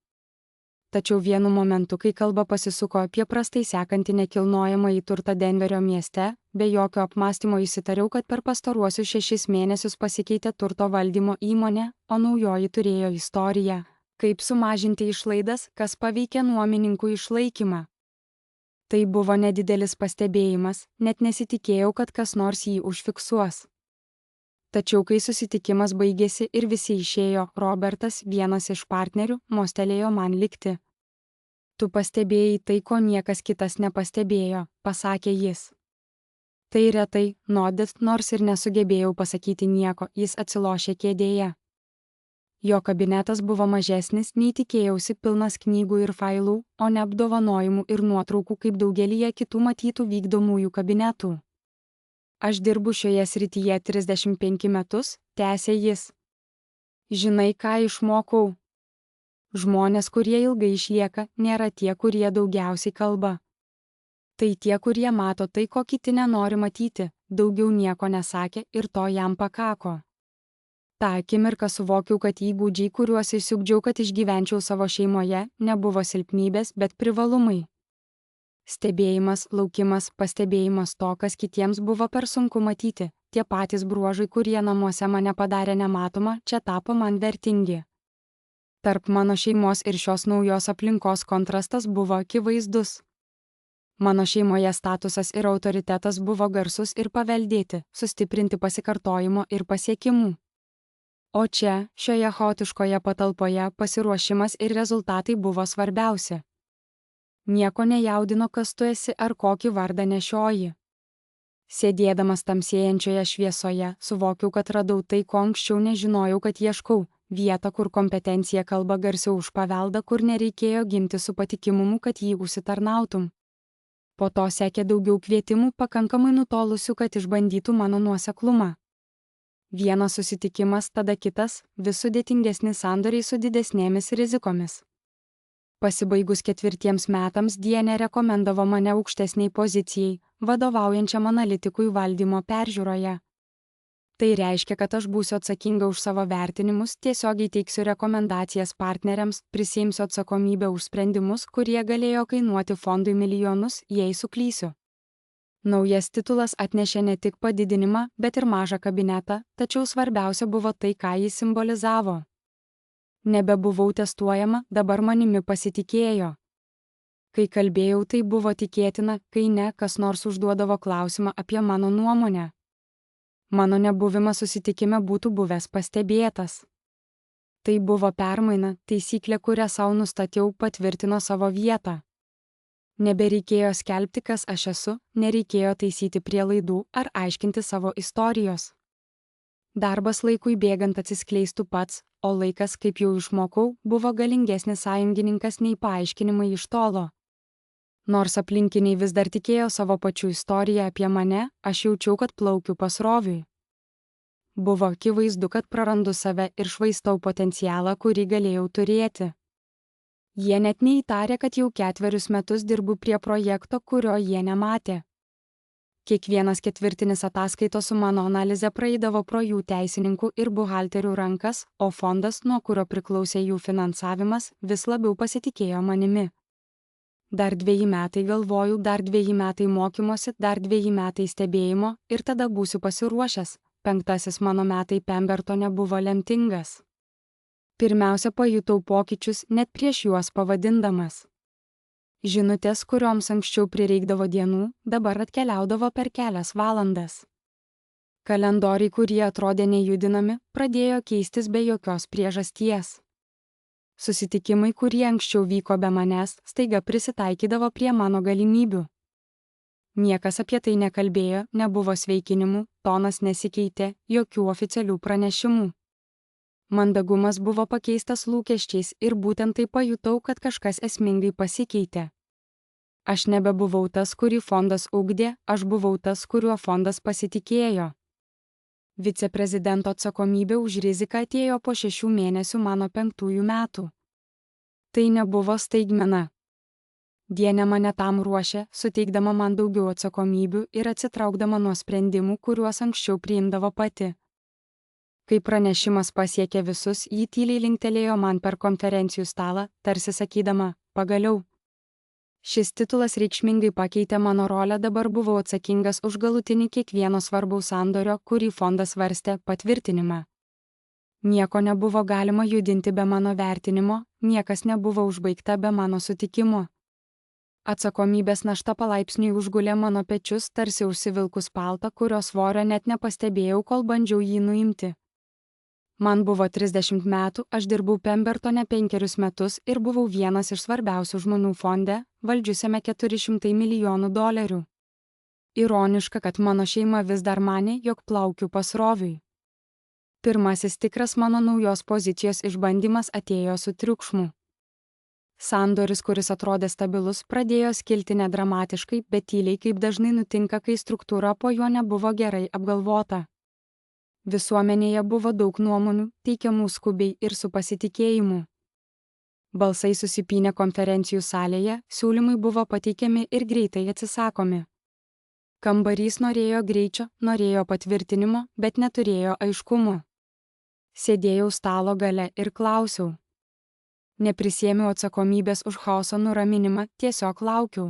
Tačiau vienu momentu, kai kalba pasisuko apie prastai sekantį nekilnojamąjį turtą Denverio mieste, be jokio apmąstymo įsitariau, kad per pastaruosius 6 mėnesius pasikeitė turto valdymo įmonė, o naujoji turėjo istoriją. Kaip sumažinti išlaidas, kas paveikė nuomininkų išlaikymą. Tai buvo nedidelis pastebėjimas, net nesitikėjau, kad kas nors jį užfiksuos. Tačiau kai susitikimas baigėsi ir visi išėjo, Robertas, vienas iš partnerių, mostelėjo man likti. Tu pastebėjai tai, ko niekas kitas nepastebėjo, pasakė jis. Tai retai, nodit, nors ir nesugebėjau pasakyti nieko, jis atsilošė kėdėje. Jo kabinetas buvo mažesnis, nei tikėjausi, pilnas knygų ir failų, o ne apdovanojimų ir nuotraukų kaip daugelyje kitų matytų vykdomųjų kabinetų. Aš dirbu šioje srityje 35 metus, tęsė jis. Žinai, ką išmokau? Žmonės, kurie ilgai išlieka, nėra tie, kurie daugiausiai kalba. Tai tie, kurie mato tai, ko kiti nenori matyti, daugiau nieko nesakė ir to jam pakako. Ta akimirką suvokiau, kad įgūdžiai, kuriuos išsiugdžiau, kad išgyvenčiau savo šeimoje, nebuvo silpnybės, bet privalumai. Stebėjimas, laukimas, pastebėjimas to, kas kitiems buvo per sunku matyti, tie patys bruožai, kurie namuose mane padarė nematomą, čia tapo man vertingi. Tarp mano šeimos ir šios naujos aplinkos kontrastas buvo akivaizdus. Mano šeimoje statusas ir autoritetas buvo garsus ir paveldėti, sustiprinti pasikartojimo ir pasiekimų. O čia, šioje chaotiškoje patalpoje, pasiruošimas ir rezultatai buvo svarbiausi. Nieko nejaudino, kas tu esi ar kokį vardą nešioji. Sėdėdamas tamsėjančioje šviesoje, suvokiau, kad radau tai, ko anksčiau nežinojau, kad ieškau. Vietą, kur kompetencija kalba garsiau už paveldą, kur nereikėjo gimti su patikimumu, kad jį užsitarnautum. Po to sekė daugiau kvietimų, pakankamai nutolusių, kad išbandytų mano nuoseklumą. Vienas susitikimas, tada kitas, vis sudėtingesni sandoriai su didesnėmis rizikomis. Pasibaigus 4 metams Dienė rekomendavo mane aukštesniai pozicijai, vadovaujančiam analitikui valdymo peržiūroje. Tai reiškia, kad aš būsiu atsakinga už savo vertinimus, tiesiogiai teiksiu rekomendacijas partneriams, prisiimsiu atsakomybę už sprendimus, kurie galėjo kainuoti fondui milijonus, jei suklysiu. Naujas titulas atnešė ne tik padidinimą, bet ir mažą kabinetą, tačiau svarbiausia buvo tai, ką jis simbolizavo. Nebebuvau testuojama, dabar manimi pasitikėjo. Kai kalbėjau, tai buvo tikėtina, kai ne, kas nors užduodavo klausimą apie mano nuomonę. Mano nebuvimas susitikime būtų buvęs pastebėtas. Tai buvo permaina, taisyklė, kurią savo nustačiau, patvirtino savo vietą. Nebereikėjo skelbti, kas aš esu, nereikėjo taisyti prielaidų ar aiškinti savo istorijos. Darbas laikui bėgant atsiskleistų pats, o laikas, kaip jau išmokau, buvo galingesnis sąjungininkas nei paaiškinimai iš tolo. Nors aplinkiniai vis dar tikėjo savo pačių istoriją apie mane, aš jaučiau, kad plaukiu pasroviui. Buvo akivaizdu, kad prarandu save ir švaistau potencialą, kurį galėjau turėti. Jie net neįtarė, kad jau 4 metus dirbu prie projekto, kurio jie nematė. Kiekvienas ketvirtinis ataskaitos su mano analize praeidavo pro jų teisininkų ir buhalterių rankas, o fondas, nuo kurio priklausė jų finansavimas, vis labiau pasitikėjo manimi. Dar 2 metai galvojau, dar 2 metai mokymosi, dar 2 metai stebėjimo ir tada būsiu pasiruošęs. 5 mano metai Pembertone buvo lemtingas. Pirmiausia, pajutau pokyčius net prieš juos pavadindamas. Žinutės, kurioms anksčiau prireikdavo dienų, dabar atkeliaudavo per kelias valandas. Kalendoriai, kurie atrodė nejudinami, pradėjo keistis be jokios priežasties. Susitikimai, kurie anksčiau vyko be manęs, staiga prisitaikydavo prie mano galimybių. Niekas apie tai nekalbėjo, nebuvo sveikinimų, tonas nesikeitė, jokių oficialių pranešimų. Mandagumas buvo pakeistas lūkesčiais ir būtent tai pajutau, kad kažkas esmingai pasikeitė. Aš nebebuvau tas, kurį fondas ugdė, aš buvau tas, kuriuo fondas pasitikėjo. Viceprezidento atsakomybė už riziką atėjo po 6 mėnesių mano 5 metų. Tai nebuvo staigmena. Dienė mane tam ruošė, suteikdama man daugiau atsakomybių ir atsitraukdama nuo sprendimų, kuriuos anksčiau priimdavo pati. Kai pranešimas pasiekė visus, jį tyliai linktelėjo man per konferencijų stalą, tarsi sakydama, pagaliau. Šis titulas reikšmingai pakeitė mano rolę, dabar buvau atsakingas už galutinį kiekvieno svarbaus sandorio, kurį fondas svarstė, patvirtinimą. Nieko nebuvo galima judinti be mano vertinimo, niekas nebuvo užbaigta be mano sutikimo. Atsakomybės našta palaipsniui užgulė mano pečius, tarsi užsivilkus paltą, kurio svorio net nepastebėjau, kol bandžiau jį nuimti. Man buvo 30 metų, aš dirbau Pembertone 5 metus ir buvau vienas iš svarbiausių žmonių fonde, valdžiusiame $400 milijonų. Ironiška, kad mano šeima vis dar manė, jog plaukiu pasroviui. Pirmasis tikras mano naujos pozicijos išbandymas atėjo su triukšmu. Sandoris, kuris atrodė stabilus, pradėjo skilti nedramatiškai, bet tyliai, kaip dažnai nutinka, kai struktūra po juo nebuvo gerai apgalvota. Visuomenėje buvo daug nuomonių, teikiamų skubiai ir su pasitikėjimu. Balsai susipynė konferencijų salėje, siūlymai buvo pateikiami ir greitai atsisakomi. Kambarys norėjo greičio, norėjo patvirtinimo, bet neturėjo aiškumo. Sėdėjau stalo gale ir klausiau. Neprisėmiau atsakomybės už chaoso nuraminimą, tiesiog laukiau.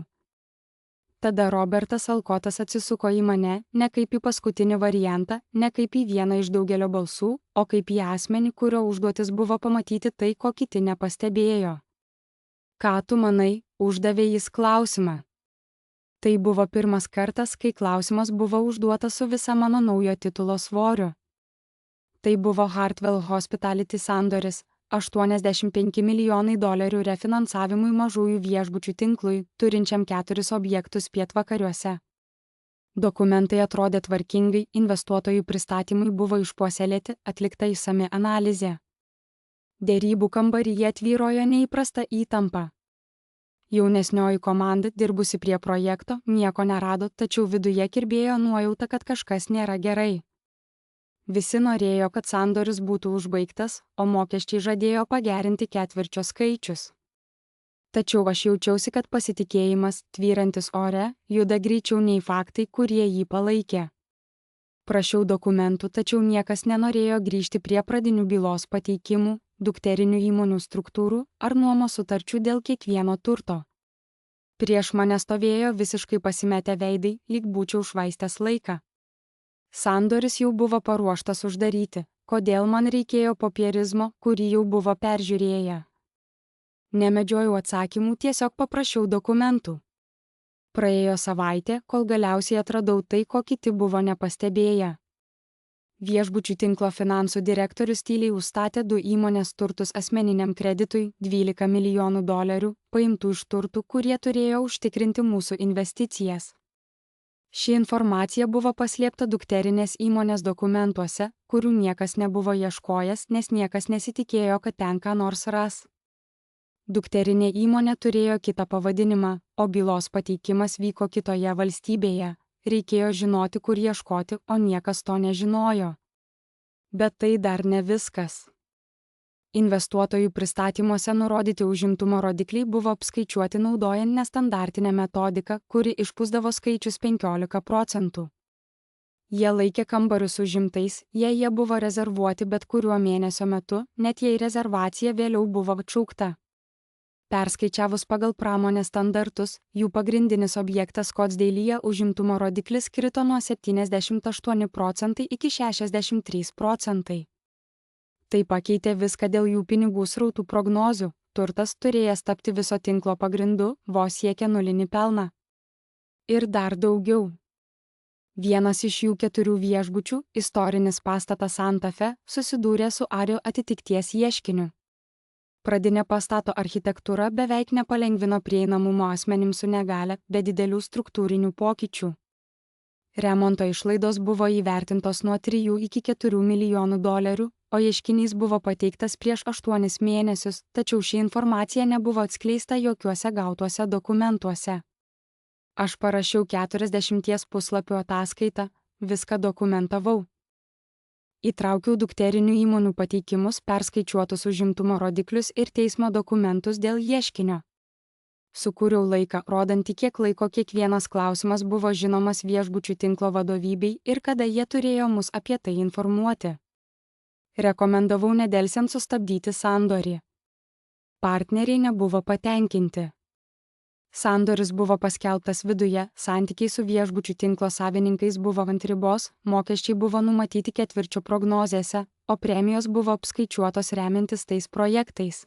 Tada Robertas Alkotas atsisuko į mane, ne kaip į paskutinį variantą, ne kaip į vieną iš daugelio balsų, o kaip į asmenį, kurio užduotis buvo pamatyti tai, ko kiti nepastebėjo. Ką tu manai, uždavė jis klausimą. Tai buvo pirmas kartas, kai klausimas buvo užduotas su visa mano naujo titulo svoriu. Tai buvo Hartwell Hospitality sandoris. $85 milijonai refinansavimui mažųjų viešbučių tinklui, turinčiam 4 objektus pietvakariuose. Dokumentai atrodė tvarkingai, investuotojų pristatymui buvo išpuoselėti, atlikta išsami analizė. Derybų kambaryje tvyrojo neįprasta įtampa. Jaunesnioji komanda, dirbusi prie projekto, nieko nerado, tačiau viduje kirbėjo nuojauta, kad kažkas nėra gerai. Visi norėjo, kad sandoris būtų užbaigtas, o mokesčiai žadėjo pagerinti ketvirčio skaičius. Tačiau aš jaučiausi, kad pasitikėjimas, tvyrantis ore, juda greičiau nei faktai, kurie jį palaikė. Prašiau dokumentų, tačiau niekas nenorėjo grįžti prie pradinių bylos pateikimų, dukterinių įmonių struktūrų ar nuomos sutarčių dėl kiekvieno turto. Prieš mane stovėjo visiškai pasimetę veidai, lyg būčiau švaistęs laiką. Sandoris jau buvo paruoštas uždaryti, kodėl man reikėjo popierizmo, kurį jau buvo peržiūrėję. Nemedžiojau atsakymų, tiesiog paprašiau dokumentų. Praėjo savaitė, kol galiausiai atradau tai, ko kiti buvo nepastebėję. Viešbučių tinklo finansų direktorius tyliai užstatė 2 įmonės turtus asmeniniam kreditui, 12 milijonų dolerių, paimtų iš turtų, kurie turėjo užtikrinti mūsų investicijas. Ši informacija buvo paslėpta dukterinės įmonės dokumentuose, kurių niekas nebuvo ieškojęs, nes niekas nesitikėjo, kad ten ką nors ras. Dukterinė įmonė turėjo kitą pavadinimą, o bylos pateikimas vyko kitoje valstybėje. Reikėjo žinoti, kur ieškoti, o niekas to nežinojo. Bet tai dar ne viskas. Investuotojų pristatymuose nurodyti užimtumo rodikliai buvo apskaičiuoti naudojant nestandartinę metodiką, kuri išpūsdavo skaičius 15%. Jie laikė kambarius užimtais, jei jie buvo rezervuoti bet kuriuo mėnesio metu, net jei rezervacija vėliau buvo atšaukta. Perskaičiavus pagal pramonės standartus, jų pagrindinis objektas Scottsdale'yje užimtumo rodiklis krito nuo 78% iki 63%. Tai pakeitė viską dėl jų pinigų srautų prognozių, turtas turėjęs tapti viso tinklo pagrindu, vos siekė nulinį pelną. Ir dar daugiau. Vienas iš jų 4 viešbučių, istorinis pastatas Santa Fe, susidūrė su ARIO atitikties ieškiniu. Pradinė pastato architektūra beveik nepalengvino prieinamumo asmenims su negalia, be didelių struktūrinių pokyčių. Remonto išlaidos buvo įvertintos nuo 3 iki 4 milijonų dolerių, o ieškinys buvo pateiktas prieš 8 mėnesius, tačiau ši informacija nebuvo atskleista jokiuose gautuose dokumentuose. Aš parašiau 40 puslapių ataskaitą, viską dokumentavau. Įtraukiau dukterinių įmonių pateikimus, perskaičiuotus užimtumo rodiklius ir teismo dokumentus dėl ieškinio. Sukūriau laiką, rodantį, kiek laiko kiekvienas klausimas buvo žinomas viešbučių tinklo vadovybei ir kada jie turėjo mus apie tai informuoti. Rekomendavau nedelsiant sustabdyti sandorį. Partneriai nebuvo patenkinti. Sandoris buvo paskelbtas viduje, santykiai su viešbučių tinklo savininkais buvo ant ribos, mokesčiai buvo numatyti ketvirčio prognozėse, o premijos buvo apskaičiuotos remiantis tais projektais.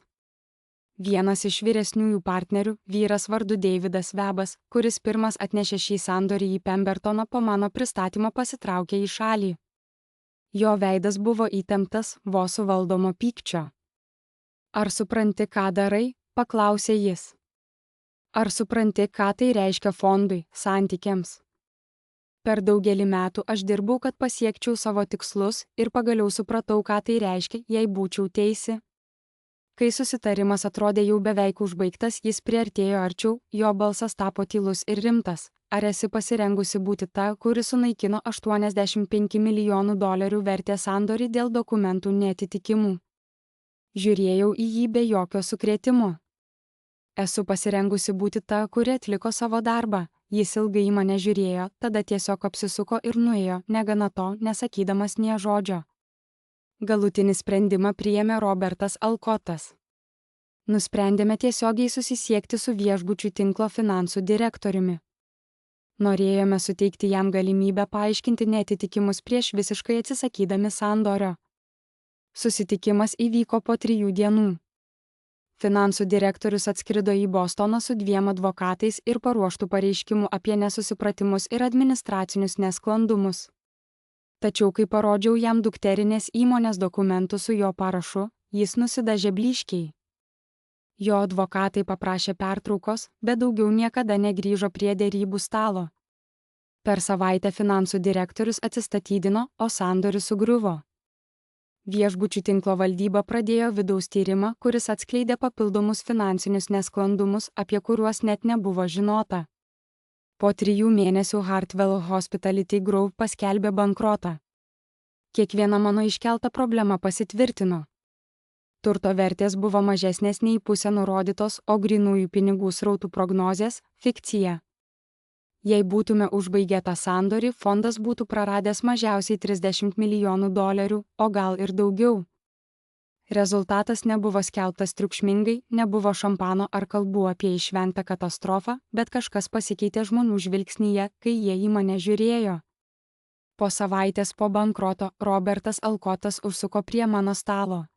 Vienas iš vyresniųjų partnerių, vyras vardu Davidas Webas, kuris pirmas atnešė šį sandorį į Pembertoną po mano pristatymo, pasitraukė į šalį. Jo veidas buvo įtemptas, vos suvaldomo pykčio. Ar supranti, ką darai? Paklausė jis. Ar supranti, ką tai reiškia fondui, santykiams? Per daugelį metų aš dirbau, kad pasiekčiau savo tikslus ir pagaliau supratau, ką tai reiškia, jei būčiau teisi. Kai susitarimas atrodė jau beveik užbaigtas, jis priartėjo arčiau, jo balsas tapo tylus ir rimtas. Ar esi pasirengusi būti ta, kuri sunaikino 85 milijonų dolerių vertę sandorį dėl dokumentų neatitikimų? Žiūrėjau į jį be jokio sukrėtimo. Esu pasirengusi būti ta, kuri atliko savo darbą. Jis ilgai į mane žiūrėjo, tada tiesiog apsisuko ir nuėjo, negana to, nesakydamas nė žodžio. Galutinį sprendimą priėmė Robertas Alcotas. Nusprendėme tiesiogiai susisiekti su viešbučių tinklo finansų direktoriumi. Norėjome suteikti jam galimybę paaiškinti neatitikimus prieš visiškai atsisakydami sandorio. Susitikimas įvyko po 3 dienų. Finansų direktorius atskrido į Bostoną su 2 advokatais ir paruoštų pareiškimų apie nesusipratimus ir administracinius nesklandumus. Tačiau, kai parodžiau jam dukterinės įmonės dokumentų su jo parašu, jis nusidažė blyškiai. Jo advokatai paprašė pertraukos, bet daugiau niekada negrįžo prie derybų stalo. Per savaitę finansų direktorius atsistatydino, o sandoris sugriuvo. Viešbučių tinklo valdyba pradėjo vidaus tyrimą, kuris atskleidė papildomus finansinius nesklandumus, apie kuriuos net nebuvo žinota. Po 3 mėnesių Hartwell Hospitality Group paskelbė bankrotą. Kiekviena mano iškelta problema pasitvirtino. Turto vertės buvo mažesnės nei pusė nurodytos, o grynųjų pinigų srautų prognozės – fikcija. Jei būtume užbaigę tą sandorį, fondas būtų praradęs mažiausiai $30 milijonų, o gal ir daugiau. Rezultatas nebuvo skelbtas triukšmingai, nebuvo šampano ar kalbų apie išvengtą katastrofą, bet kažkas pasikeitė žmonių žvilgsnyje, kai jie į mane žiūrėjo. Po savaitės po bankroto Robertas Alkotas užsuko prie mano stalo.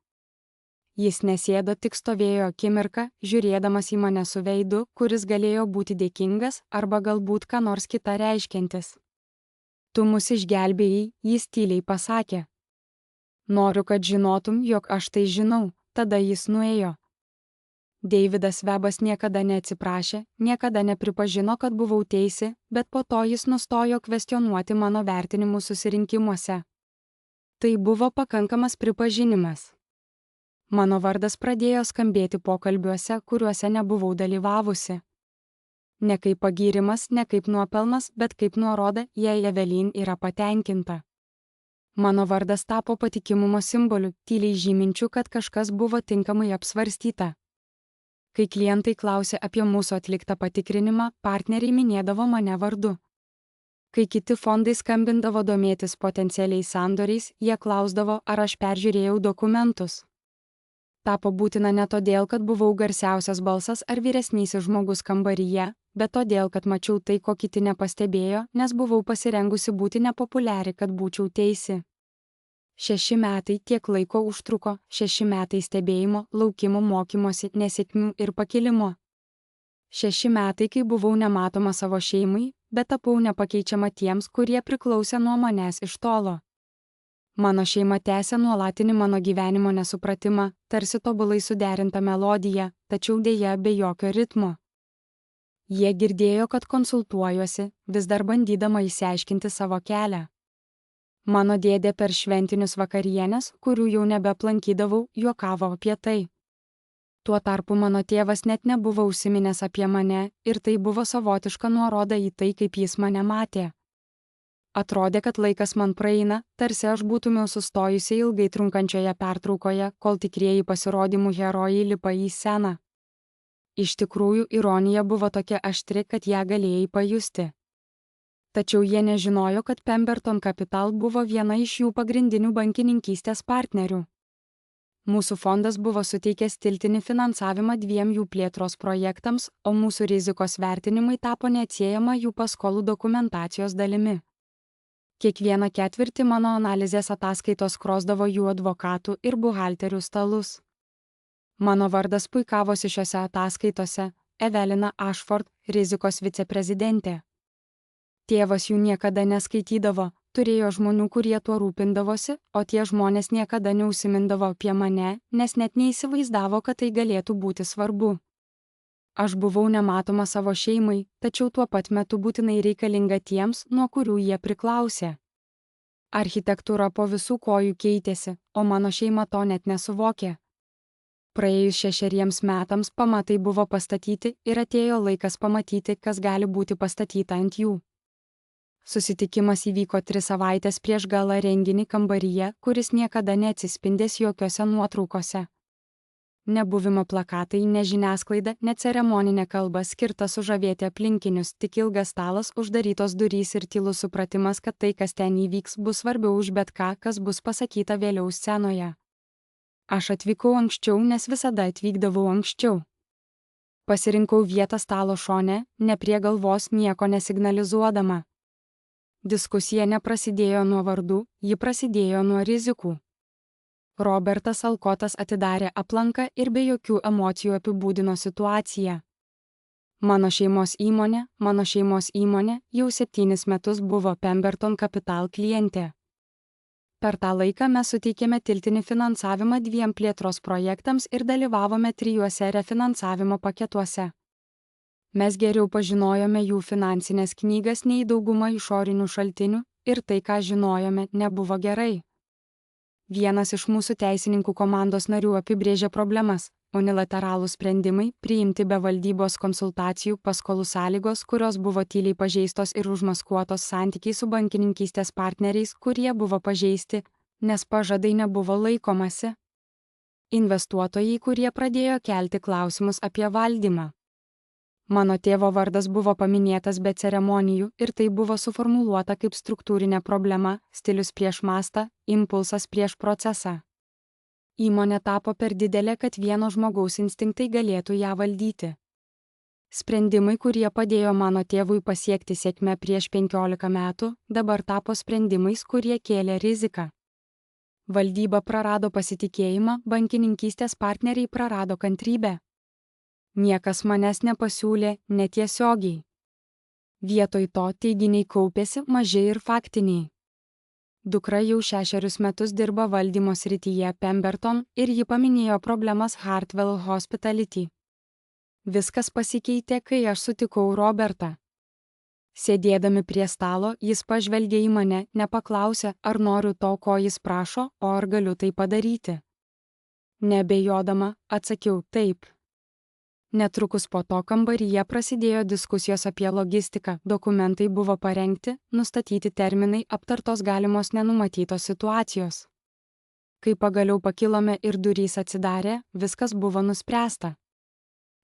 Jis nesėdo, tik stovėjo akimirką, žiūrėdamas į mane su veidu, kuris galėjo būti dėkingas arba galbūt ką nors kita reiškiantis. Tu mus išgelbėjai, jis tyliai pasakė. Noriu, kad žinotum, jog aš tai žinau, tada jis nuėjo. Davidas Webas niekada neatsiprašė, niekada nepripažino, kad buvau teisi, bet po to jis nustojo kvestionuoti mano vertinimus susirinkimuose. Tai buvo pakankamas pripažinimas. Mano vardas pradėjo skambėti pokalbiuose, kuriuose nebuvau dalyvavusi. Ne kaip pagyrimas, ne kaip nuopelnas, bet kaip nuoroda, jei Evelyn yra patenkinta. Mano vardas tapo patikimumo simboliu, tyliai žyminčiu, kad kažkas buvo tinkamai apsvarstyta. Kai klientai klausė apie mūsų atliktą patikrinimą, partneriai minėdavo mane vardu. Kai kiti fondai skambindavo domėtis potencialiais sandoriais, jie klausdavo, ar aš peržiūrėjau dokumentus. Tapo būtina ne todėl, kad buvau garsiausias balsas ar vyresnysis žmogus kambaryje, bet todėl, kad mačiau tai, ko kiti nepastebėjo, nes buvau pasirengusi būti nepopuliari, kad būčiau teisi. 6 metai tiek laiko užtruko, 6 metai stebėjimo, laukimo, mokymosi, nesėkmių ir pakilimo. 6 metai, kai buvau nematoma savo šeimai, bet tapau nepakeičiama tiems, kurie priklausė nuo manęs iš tolo. Mano šeima tęsė nuolatinį mano gyvenimo nesupratimą, tarsi tobulai suderinta melodija, tačiau dėja be jokio ritmo. Jie girdėjo, kad konsultuojuosi, vis dar bandydama išsiaiškinti savo kelią. Mano dėdė per šventinius vakarienes, kurių jau nebeaplankydavau, juokavo apie tai. Tuo tarpu mano tėvas net nebuvo užsiminęs apie mane, ir tai buvo savotiška nuoroda į tai, kaip jis mane matė. Atrodė, kad laikas man praeina, tarsi aš būtumėjau sustojusi ilgai trunkančioje pertraukoje, kol tikrieji pasirodymų herojai lipa į sceną. Iš tikrųjų, ironija buvo tokia aštri, kad ją galėjai pajusti. Tačiau jie nežinojo, kad Pemberton Capital buvo viena iš jų pagrindinių bankininkystės partnerių. Mūsų fondas buvo suteikęs tiltinį finansavimą 2 jų plėtros projektams, o mūsų rizikos vertinimai tapo neatsiejama jų paskolų dokumentacijos dalimi. Kiekvieną ketvirtį mano analizės ataskaitos krosdavo jų advokatų ir buhalterių stalus. Mano vardas puikavosi šiose ataskaitose – Evelina Ashford, rizikos viceprezidentė. Tėvas jų niekada neskaitydavo, turėjo žmonių, kurie tuo rūpindavosi, o tie žmonės niekada neužsimindavo apie mane, nes net neįsivaizdavo, kad tai galėtų būti svarbu. Aš buvau nematoma savo šeimai, tačiau tuo pat metu būtinai reikalinga tiems, nuo kurių jie priklausė. Architektūra po visų kojų keitėsi, o mano šeima to net nesuvokė. Praėjus 6 metams pamatai buvo pastatyti ir atėjo laikas pamatyti, kas gali būti pastatyta ant jų. Susitikimas įvyko 3 savaitės prieš galą renginį kambaryje, kuris niekada neatsispindės jokiose nuotraukose. Nebuvimo plakatai, ne žiniasklaida, ne ceremoninė kalba skirta sužavėti aplinkinius, tik ilgas stalas, uždarytos durys ir tylus supratimas, kad tai, kas ten įvyks, bus svarbiau už bet ką, kas bus pasakyta vėliau scenoje. Aš atvykau anksčiau, nes visada atvykdavau anksčiau. Pasirinkau vietą stalo šone, ne prie galvos, nieko nesignalizuodama. Diskusija neprasidėjo nuo vardų, ji prasidėjo nuo rizikų. Robertas Alkotas atidarė aplanką ir be jokių emocijų apibūdino situaciją. Mano šeimos įmonė jau 7 metus buvo Pemberton Capital klientė. Per tą laiką mes suteikėme tiltinį finansavimą 2 plėtros projektams ir dalyvavome 3 refinansavimo paketuose. Mes geriau pažinojome jų finansinės knygas nei dauguma išorinių šaltinių ir tai, ką žinojome, nebuvo gerai. Vienas iš mūsų teisininkų komandos narių apibrėžė problemas - unilateralūs sprendimai, priimti be valdybos konsultacijų, paskolų sąlygos, kurios buvo tyliai pažeistos ir užmaskuotos, santykiai su bankininkystės partneriais, kurie buvo pažeisti, nes pažadai nebuvo laikomasi. Investuotojai, kurie pradėjo kelti klausimus apie valdymą. Mano tėvo vardas buvo paminėtas be ceremonijų ir tai buvo suformuluota kaip struktūrinė problema, stilius prieš mastą, impulsas prieš procesą. Įmonė tapo per didelė, kad vieno žmogaus instinktai galėtų ją valdyti. Sprendimai, kurie padėjo mano tėvui pasiekti sėkmę prieš 15 metų, dabar tapo sprendimais, kurie kėlė riziką. Valdyba prarado pasitikėjimą, bankininkystės partneriai prarado kantrybę. Niekas manęs nepasiūlė netiesiogiai. Vietoj to teiginiai kaupėsi maži ir faktiniai. Dukra jau 6 metus dirba valdymo srityje Pemberton ir ji paminėjo problemas Hartwell Hospitality. Viskas pasikeitė, kai aš sutikau Robertą. Sėdėdami prie stalo, jis pažvelgė į mane, nepaklausė, ar noriu to, ko jis prašo, o ar galiu tai padaryti. Nebejodama, atsakiau taip. Netrukus po to kambaryje prasidėjo diskusijos apie logistiką, dokumentai buvo parengti, nustatyti terminai, aptartos galimos nenumatytos situacijos. Kai pagaliau pakilome ir durys atsidarė, viskas buvo nuspręsta.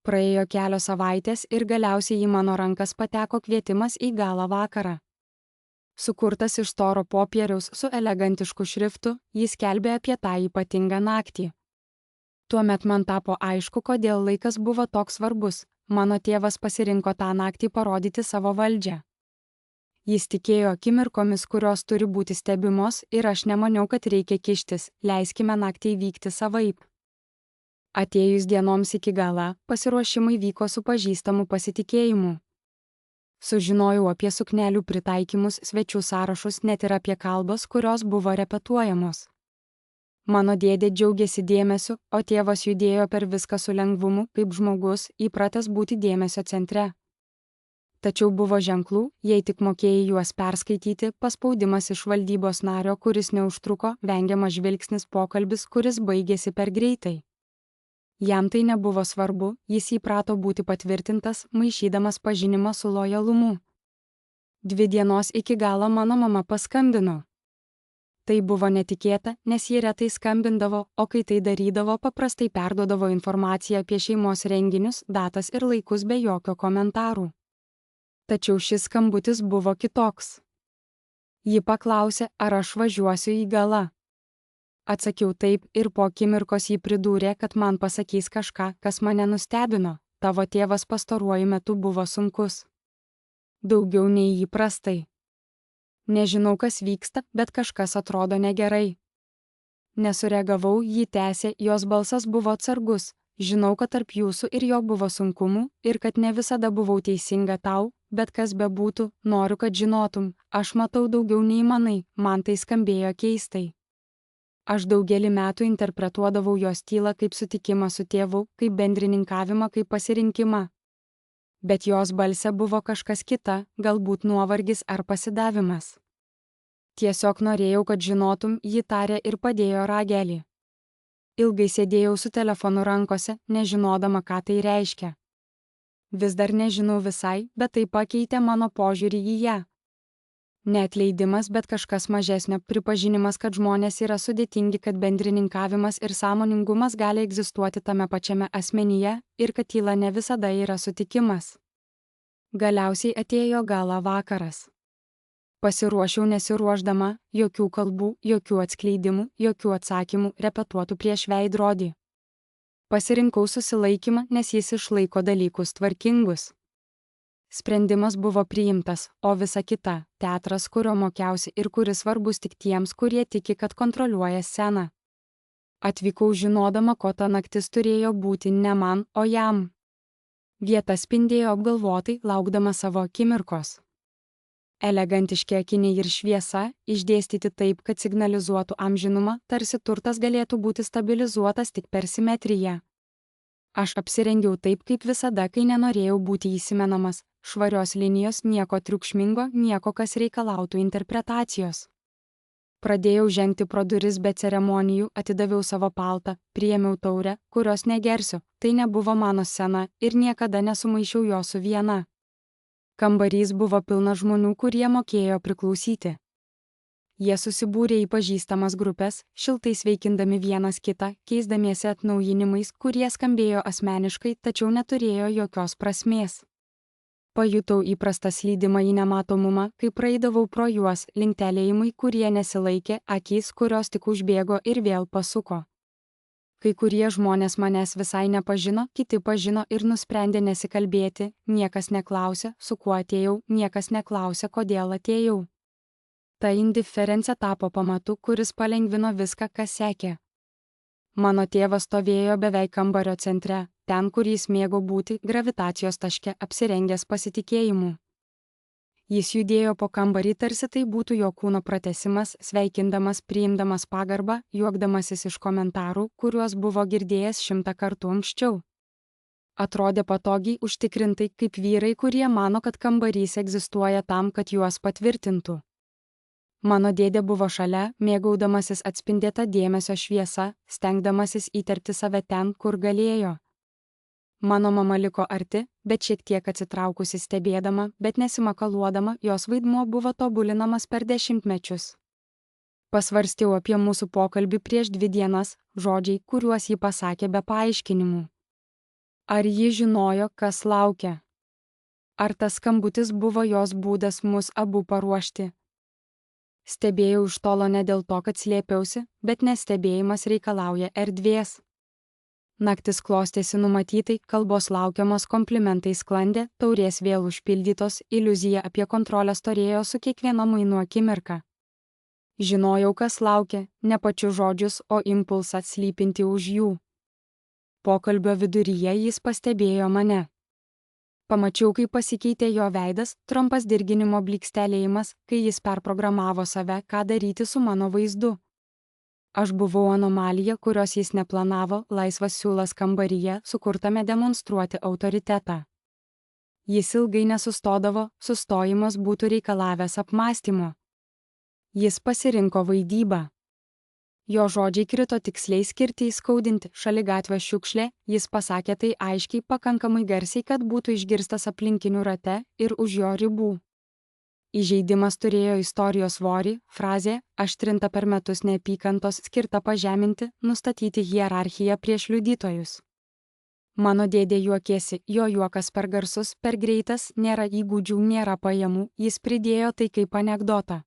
Praėjo kelios savaitės ir galiausiai į mano rankas pateko kvietimas į gala vakarą. Sukurtas iš storo popieriaus su elegantišku šriftu, jis skelbė apie tą ypatingą naktį. Tuomet man tapo aišku, kodėl laikas buvo toks svarbus. Mano tėvas pasirinko tą naktį parodyti savo valdžią. Jis tikėjo akimirkomis, kurios turi būti stebimos, ir aš nemaniau, kad reikia kištis, leiskime naktį įvykti savaip. Atėjus dienoms iki gala, pasiruošimai vyko su pažįstamu pasitikėjimu. Sužinojau apie suknelių pritaikymus, svečių sąrašus, net ir apie kalbas, kurios buvo repetuojamos. Mano dėdė džiaugiasi dėmesiu, o tėvas judėjo per viską su lengvumu, kaip žmogus, įpratęs būti dėmesio centre. Tačiau buvo ženklų, jei tik mokėjai juos perskaityti, paspaudimas iš valdybos nario, kuris neužtruko, vengiamas žvilgsnis, pokalbis, kuris baigėsi per greitai. Jam tai nebuvo svarbu, jis įprato būti patvirtintas, maišydamas pažinimą su lojalumu. 2 dienos iki galo mano mama paskambino. Tai buvo netikėta, nes ji retai skambindavo, o kai tai darydavo, paprastai perduodavo informaciją apie šeimos renginius, datas ir laikus be jokio komentarų. Tačiau šis skambutis buvo kitoks. Ji paklausė, ar aš važiuosiu į galą. Atsakiau taip ir po akimirkos ji pridūrė, kad man pasakys kažką, kas mane nustebino. Tavo tėvas pastaruoju metu buvo sunkus. Daugiau nei įprastai. Nežinau, kas vyksta, bet kažkas atrodo negerai. Nesureagavau, ji tęsė, jos balsas buvo atsargus. Žinau, kad tarp jūsų ir jo buvo sunkumų ir kad ne visada buvau teisinga tau, bet kas bebūtų, noriu, kad žinotum, aš matau daugiau nei manai, man tai skambėjo keistai. Aš daugelį metų interpretuodavau jos tylą kaip sutikimą su tėvu, kaip bendrininkavimą, kaip pasirinkimą. Bet jos balse buvo kažkas kita, galbūt nuovargis ar pasidavimas. Tiesiog norėjau, kad žinotum, ji tarė ir padėjo ragelį. Ilgai sėdėjau su telefonu rankose, nežinodama, ką tai reiškia. Vis dar nežinau visai, bet tai pakeitė mano požiūrį į ją. Neatleidimas, bet kažkas mažesnio, pripažinimas, kad žmonės yra sudėtingi, kad bendrininkavimas ir sąmoningumas gali egzistuoti tame pačiame asmenyje ir kad tyla ne visada yra sutikimas. Galiausiai atėjo gala vakaras. Pasiruošiau nesiruošdama, jokių kalbų, jokių atskleidimų, jokių atsakymų, repetuotų prieš veidrodį. Pasirinkau susilaikymą, nes jis išlaiko dalykus tvarkingus. Sprendimas buvo priimtas, o visa kita - teatras, kurio mokiausi ir kuris svarbus tik tiems, kurie tiki, kad kontroliuoja sceną. Atvykau žinodama, ko ta naktis turėjo būti ne man, o jam. Vieta spindėjo apgalvotai, laukdama savo akimirkos. Elegantiški akiniai ir šviesa, išdėstyti taip, kad signalizuotų amžinumą, tarsi turtas galėtų būti stabilizuotas tik per simetriją. Aš apsirengiau taip kaip visada, kai nenorėjau būti įsimenamas, švarios linijos, nieko triukšmingo, nieko, kas reikalautų interpretacijos. Pradėjau žengti pro duris be ceremonijų, atidaviau savo paltą, priėmiau taurę, kurios negersiu, tai nebuvo mano scena ir niekada nesumaišiau jo su viena. Kambarys buvo pilnas žmonių, kurie mokėjo priklausyti. Jie susibūrė į pažįstamas grupės, šiltai sveikindami vienas kitą, keisdamiesi atnaujinimais, kurie skambėjo asmeniškai, tačiau neturėjo jokios prasmės. Pajutau įprastą slydimą į nematomumą, kai praeidavau pro juos, linktelėjimai, kurie nesilaikė, akys, kurios tik užbėgo ir vėl pasuko. Kai kurie žmonės manęs visai nepažino, kiti pažino ir nusprendė nesikalbėti, niekas neklausė, su kuo atėjau, niekas neklausė, kodėl atėjau. Ta indiferencija tapo pamatu, kuris palengvino viską, kas sekė. Mano tėvas stovėjo beveik kambario centre, ten, kur jis mėgo būti, gravitacijos taške, apsirengęs pasitikėjimu. Jis judėjo po kambarį, tarsi tai būtų jo kūno pratęsimas, sveikindamas, priimdamas pagarbą, juokdamasis iš komentarų, kuriuos buvo girdėjęs 100 kartų anksčiau. Atrodė patogiai, užtikrintai, kaip vyrai, kurie mano, kad kambarys egzistuoja tam, kad juos patvirtintų. Mano dėdė buvo šalia, mėgaudamasis atspindėta dėmesio šviesa, stengdamasis įterpti save ten, kur galėjo. Mano mama liko arti, bet šiek tiek atsitraukusi stebėdama, bet nesimakaluodama, jos vaidmuo buvo tobulinamas per dešimtmečius. Pasvarstėjau apie mūsų pokalbį prieš 2 dienas, žodžiai, kuriuos ji pasakė be paaiškinimų. Ar ji žinojo, kas laukia? Ar tas skambutis buvo jos būdas mus abu paruošti? Stebėjau iš tolo ne dėl to, kad slėpiausi, bet nestebėjimas reikalauja erdvės. Naktis klostėsi numatytai, kalbos laukiamos, komplimentai sklandė, taurės vėl užpildytos, iliuzija apie kontrolę storėjo su kiekviena mainų akimirka. Žinojau, kas laukia, ne pačius žodžius, o impulsą slypinti už jų. Pokalbio viduryje jis pastebėjo mane. Pamačiau, kaip pasikeitė jo veidas, trumpas dirginimo blykstelėjimas, kai jis perprogramavo save, ką daryti su mano vaizdu. Aš buvau anomalija, kurios jis neplanavo, laisvas siūlas kambaryje, sukurtame demonstruoti autoritetą. Jis ilgai nesustodavo, sustojimas būtų reikalavęs apmąstymo. Jis pasirinko vaidybą. Jo žodžiai krito tiksliai skirti įskaudinti, šaligatvio šiukšlė, jis pasakė tai aiškiai, pakankamai garsiai, kad būtų išgirstas aplinkinių rate ir už jo ribų. Įžeidimas turėjo istorijos svorį, frazė, aštrinta per metus neapykantos, skirta pažeminti, nustatyti hierarchiją prieš liudytojus. Mano dėdė juokėsi, jo juokas per garsus, per greitas, nėra įgūdžių, nėra pajamų, jis pridėjo tai kaip anekdotą.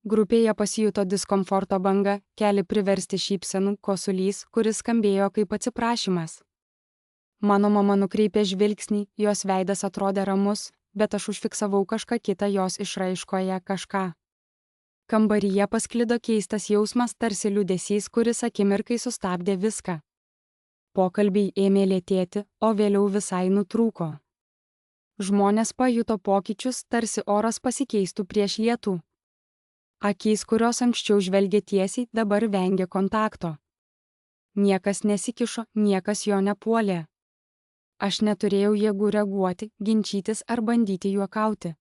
Grupėje pasijuto diskomforto banga, keli priversti šypsenų, kosulys, kuris skambėjo kaip atsiprašymas. Mano mama nukreipė žvilgsnį, jos veidas atrodė ramus, bet aš užfiksavau kažką kitą jos išraiškoje kažką. Kambaryje pasklido keistas jausmas, tarsi liūdesys, kuris akimirkai sustabdė viską. Pokalbiai ėmė lėtėti, o vėliau visai nutrūko. Žmonės pajuto pokyčius, tarsi oras pasikeistų prieš lietų. Akys, kurios anksčiau žvelgė tiesiai, dabar vengė kontakto. Niekas nesikišo, niekas jo nepuolė. Aš neturėjau jėgų reaguoti, ginčytis ar bandyti juokauti.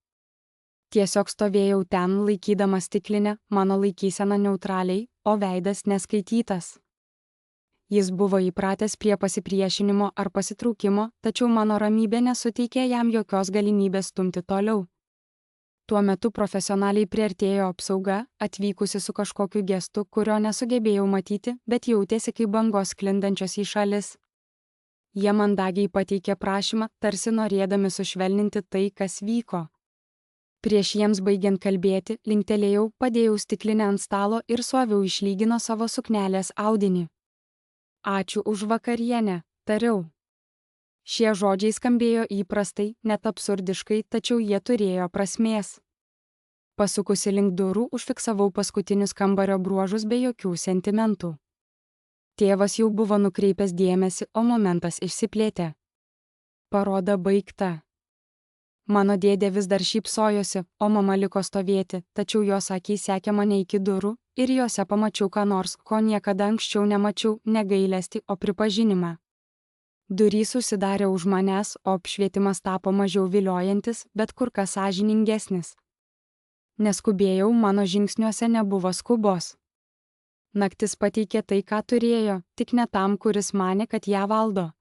Tiesiog stovėjau ten, laikydama stiklinę, mano laikysena neutraliai, o veidas neskaitytas. Jis buvo įpratęs prie pasipriešinimo ar pasitraukimo, tačiau mano ramybė nesuteikė jam jokios galimybės stumti toliau. Tuo metu profesionaliai priartėjo apsauga, atvykusi su kažkokiu gestu, kurio nesugebėjau matyti, bet jautėsi kaip bangos sklindančios į šalis. Jie mandagiai pateikė prašymą, tarsi norėdami sušvelninti tai, kas vyko. Prieš jiems baigiant kalbėti, linktelėjau, padėjau stiklinę ant stalo ir suaviau išlygino savo suknelės audinį. Ačiū už vakarienę, tariau. Šie žodžiai skambėjo įprastai, net absurdiškai, tačiau jie turėjo prasmės. Pasukusi link durų, užfiksavau paskutinius kambario bruožus be jokių sentimentų. Tėvas jau buvo nukreipęs dėmesį, o momentas išsiplėtė. Paroda baigta. Mano dėdė vis dar šypsojosi, o mama liko stovėti, tačiau jos akys sekė mane iki durų ir jose pamačiau ką nors, ko niekada anksčiau nemačiau, ne gailestį, o pripažinimą. Durys užsidarė už manęs, o apšvietimas tapo mažiau viliojantis, bet kur kas sąžiningesnis. Neskubėjau, mano žingsniuose nebuvo skubos. Naktis pateikė tai, ką turėjo, tik ne tam, kuris manė, kad ją valdo.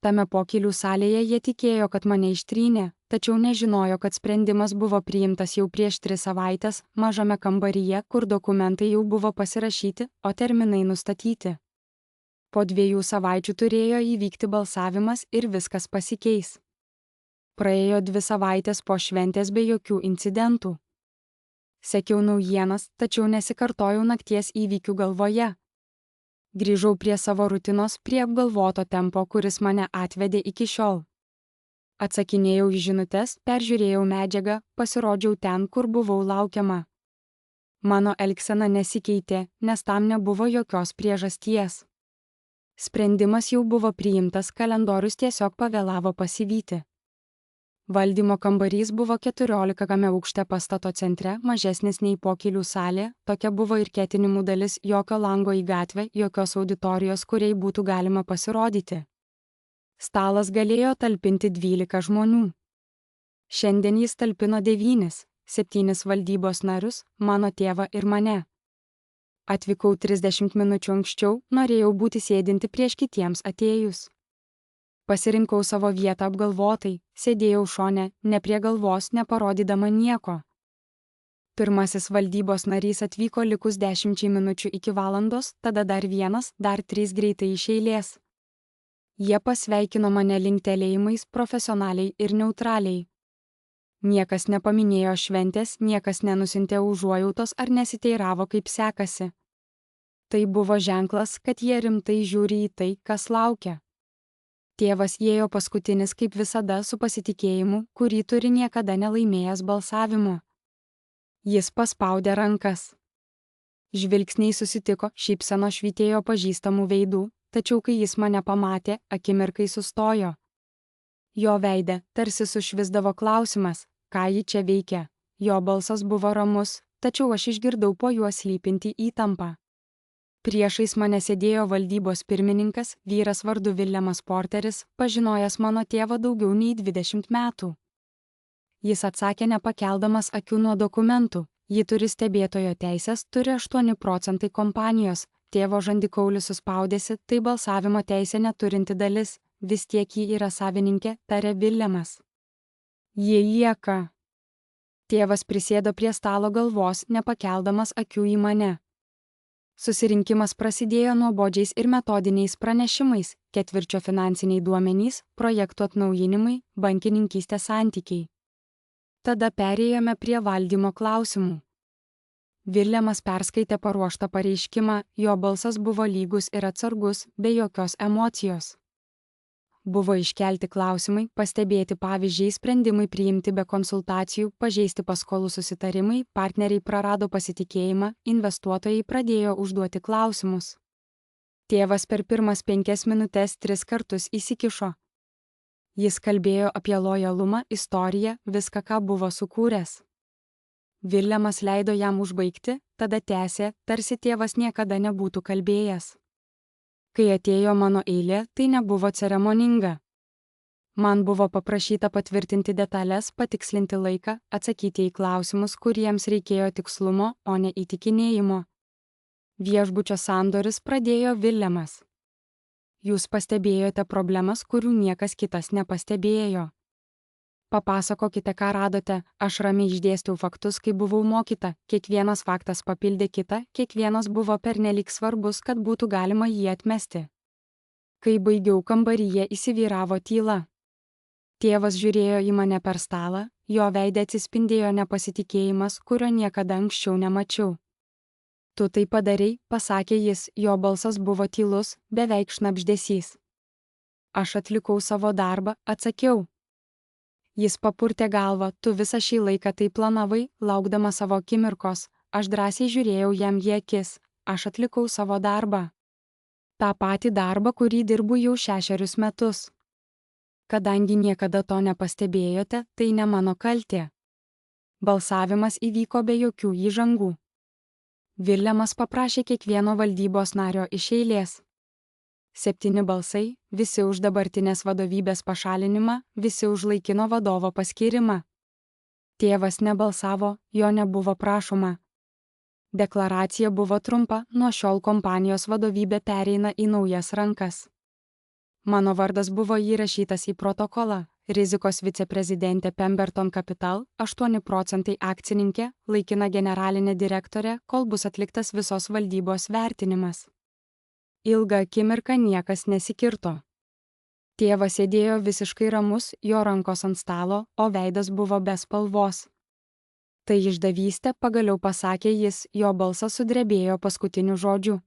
Tame pokylių salėje jie tikėjo, kad mane ištrynė, tačiau nežinojo, kad sprendimas buvo priimtas jau prieš 3 savaitės mažame kambaryje, kur dokumentai jau buvo pasirašyti, o terminai nustatyti. Po 2 savaičių turėjo įvykti balsavimas ir viskas pasikeis. Praėjo 2 savaitės po šventės be jokių incidentų. Sekiau naujienas, tačiau nesikartojau nakties įvykių galvoje. Grįžau prie savo rutinos, prie apgalvoto tempo, kuris mane atvedė iki šiol. Atsakinėjau į žinutes, peržiūrėjau medžiagą, pasirodžiau ten, kur buvau laukiama. Mano elgsena nesikeitė, nes tam nebuvo jokios priežasties. Sprendimas jau buvo priimtas, kalendorius tiesiog pavėlavo pasivyti. Valdymo kambarys buvo 14 aukšte pastato centre, mažesnis nei pokylių salė, tokia buvo ir ketinimų dalis, jokio lango į gatvę, jokios auditorijos, kuriai būtų galima pasirodyti. Stalas galėjo talpinti 12 žmonių. Šiandien jis talpino 9, 7 valdybos narius, mano tėvą ir mane. Atvykau 30 minučių anksčiau, norėjau būti sėdinti prieš kitiems atėjus. Pasirinkau savo vietą apgalvotai, sėdėjau šone, ne prie galvos, neparodydama nieko. Pirmasis valdybos narys atvyko likus 10 minučių iki valandos, tada dar 1, dar 3 greitai iš eilės. Jie pasveikino mane linktelėjimais profesionaliai ir neutraliai. Niekas nepaminėjo šventės, niekas nenusintė užuojautos ar nesiteiravo, kaip sekasi. Tai buvo ženklas, kad jie rimtai žiūri į tai, kas laukia. Tėvas ėjo paskutinis kaip visada su pasitikėjimu, kurį turi niekada nelaimėjęs balsavimu. Jis paspaudė rankas. Žvilgsniai susitiko, šypseno švytėjo pažįstamų veidų, tačiau kai jis mane pamatė, akimirkai sustojo. Jo veide tarsi sušvisdavo klausimas, ką ji čia veikia. Jo balsas buvo ramus, tačiau aš išgirdau po juo slypinti įtampą. Priešais mane sėdėjo valdybos pirmininkas, vyras vardu Villemas Porteris, pažinojęs mano tėvą daugiau nei 20 metų. Jis atsakė nepakeldamas akių nuo dokumentų, ji turi stebėtojo teisės, turi 8% kompanijos, tėvo žandikaulis suspaudėsi, tai balsavimo teisė neturinti dalis, vis tiek ji yra savininkė, tarė Villemas. Ji lieka. Tėvas prisėdo prie stalo galvos, nepakeldamas akių į mane. Susirinkimas prasidėjo nuobodžiais ir metodiniais pranešimais, ketvirčio finansiniai duomenys, projektų atnaujinimai, bankininkystės santykiai. Tada perėjome prie valdymo klausimų. Villemas perskaitė paruoštą pareiškimą, jo balsas buvo lygus ir atsargus, be jokios emocijos. Buvo iškelti klausimai, pastebėti pavyzdžiai, sprendimai priimti be konsultacijų, pažeisti paskolų susitarimai, partneriai prarado pasitikėjimą, investuotojai pradėjo užduoti klausimus. Tėvas per pirmas 5 minutes 3 kartus įsikišo. Jis kalbėjo apie lojalumą, istoriją, viską, ką buvo sukūręs. Villemas leido jam užbaigti, tada tęsė, tarsi tėvas niekada nebūtų kalbėjęs. Kai atėjo mano eilė, tai nebuvo ceremoninga. Man buvo paprašyta patvirtinti detalės, patikslinti laiką, atsakyti į klausimus, kuriems reikėjo tikslumo, o ne įtikinėjimo. Viešbučio sandoris pradėjo Villemas. Jūs pastebėjote problemas, kurių niekas kitas nepastebėjo. Papasakokite, ką radote, aš ramiai išdėstiau faktus, kai buvau mokyta, kiekvienas faktas papildė kitą, kiekvienas buvo pernelyg svarbus, kad būtų galima jį atmesti. Kai baigiau, kambaryje įsivyravo tyla. Tėvas žiūrėjo į mane per stalą, jo veide atsispindėjo nepasitikėjimas, kurio niekada anksčiau nemačiau. Tu tai padarei, pasakė jis, jo balsas buvo tylus, beveik šnabždesys. Aš atlikau savo darbą, atsakiau. Jis papurtė galvą, tu visą šį laiką tai planavai, laukdama savo akimirkos, aš drąsiai žiūrėjau jam į akis, aš atlikau savo darbą. tą patį darbą, kurį dirbu jau 6 metus. Kadangi niekada to nepastebėjote, tai ne mano kaltė. Balsavimas įvyko be jokių įžangų. Villemas paprašė kiekvieno valdybos nario iš eilės. 7 balsai, visi už dabartinės vadovybės pašalinimą, visi už laikino vadovo paskyrimą. Tėvas nebalsavo, jo nebuvo prašoma. Deklaracija buvo trumpa, nuo šiol kompanijos vadovybė pereina į naujas rankas. Mano vardas buvo įrašytas į protokolą. Rizikos viceprezidentė Pemberton Capital, 8% akcininkė, laikina generalinė direktorė, kol bus atliktas visos valdybos vertinimas. Ilgą akimirką niekas nesikirto. Tėvas sėdėjo visiškai ramus, jo rankos ant stalo, o veidas buvo be spalvos. Tai išdavystė, pagaliau pasakė jis, jo balsas sudrebėjo paskutiniu žodžiu.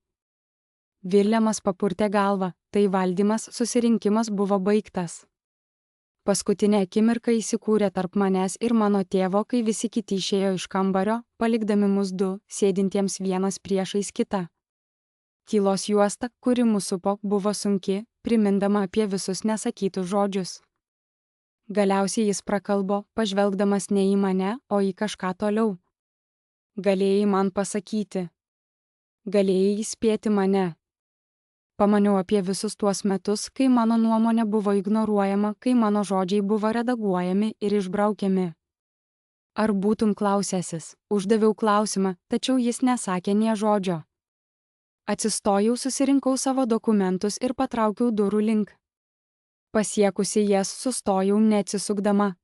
Viljamas papurtė galvą, tai valdymas, susirinkimas buvo baigtas. Paskutinę akimirką įsikūrė tarp manęs ir mano tėvo, kai visi kiti išėjo iš kambario, palikdami mus du, sėdintiems vienas priešais kitą. Tylos juosta, kuri mus supo, buvo sunki, primindama apie visus nesakytus žodžius. Galiausiai jis prakalbo, pažvelgdamas ne į mane, o į kažką toliau. Galėjai man pasakyti. Galėjai įspėti mane. Pamaniau apie visus tuos metus, kai mano nuomonė buvo ignoruojama, kai mano žodžiai buvo redaguojami ir išbraukiami. Ar būtum klausęsis? Uždaviau klausimą, tačiau jis nesakė nė žodžio. Atsistojau, susirinkau savo dokumentus ir patraukiau durų link. Pasiekusi jas, sustojau neatsisukdama.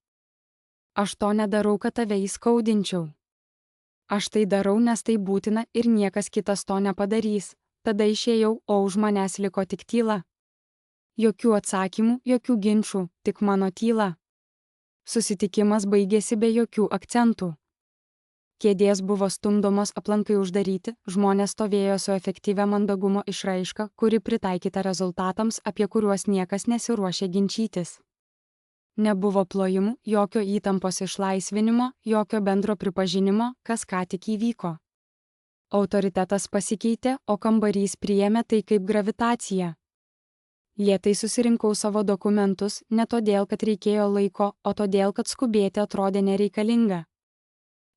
Aš to nedarau, kad tave įskaudinčiau. Aš tai darau, nes tai būtina ir niekas kitas to nepadarys. Tada išėjau, o už manęs liko tik tyla. Jokių atsakymų, jokių ginčų, tik mano tyla. Susitikimas baigėsi be jokių akcentų. Kėdės buvo stumdomos, aplankai uždaryti, žmonės stovėjo su efektyvia mandagumo išraiška, kuri pritaikyta rezultatams, apie kuriuos niekas nesiruošė ginčytis. Nebuvo plojimų, jokio įtampos išlaisvinimo, jokio bendro pripažinimo, kas ką tik įvyko. Autoritetas pasikeitė, o kambarys priėmė tai kaip gravitaciją. Lėtai susirinkau savo dokumentus, ne todėl, kad reikėjo laiko, o todėl, kad skubėti atrodė nereikalinga.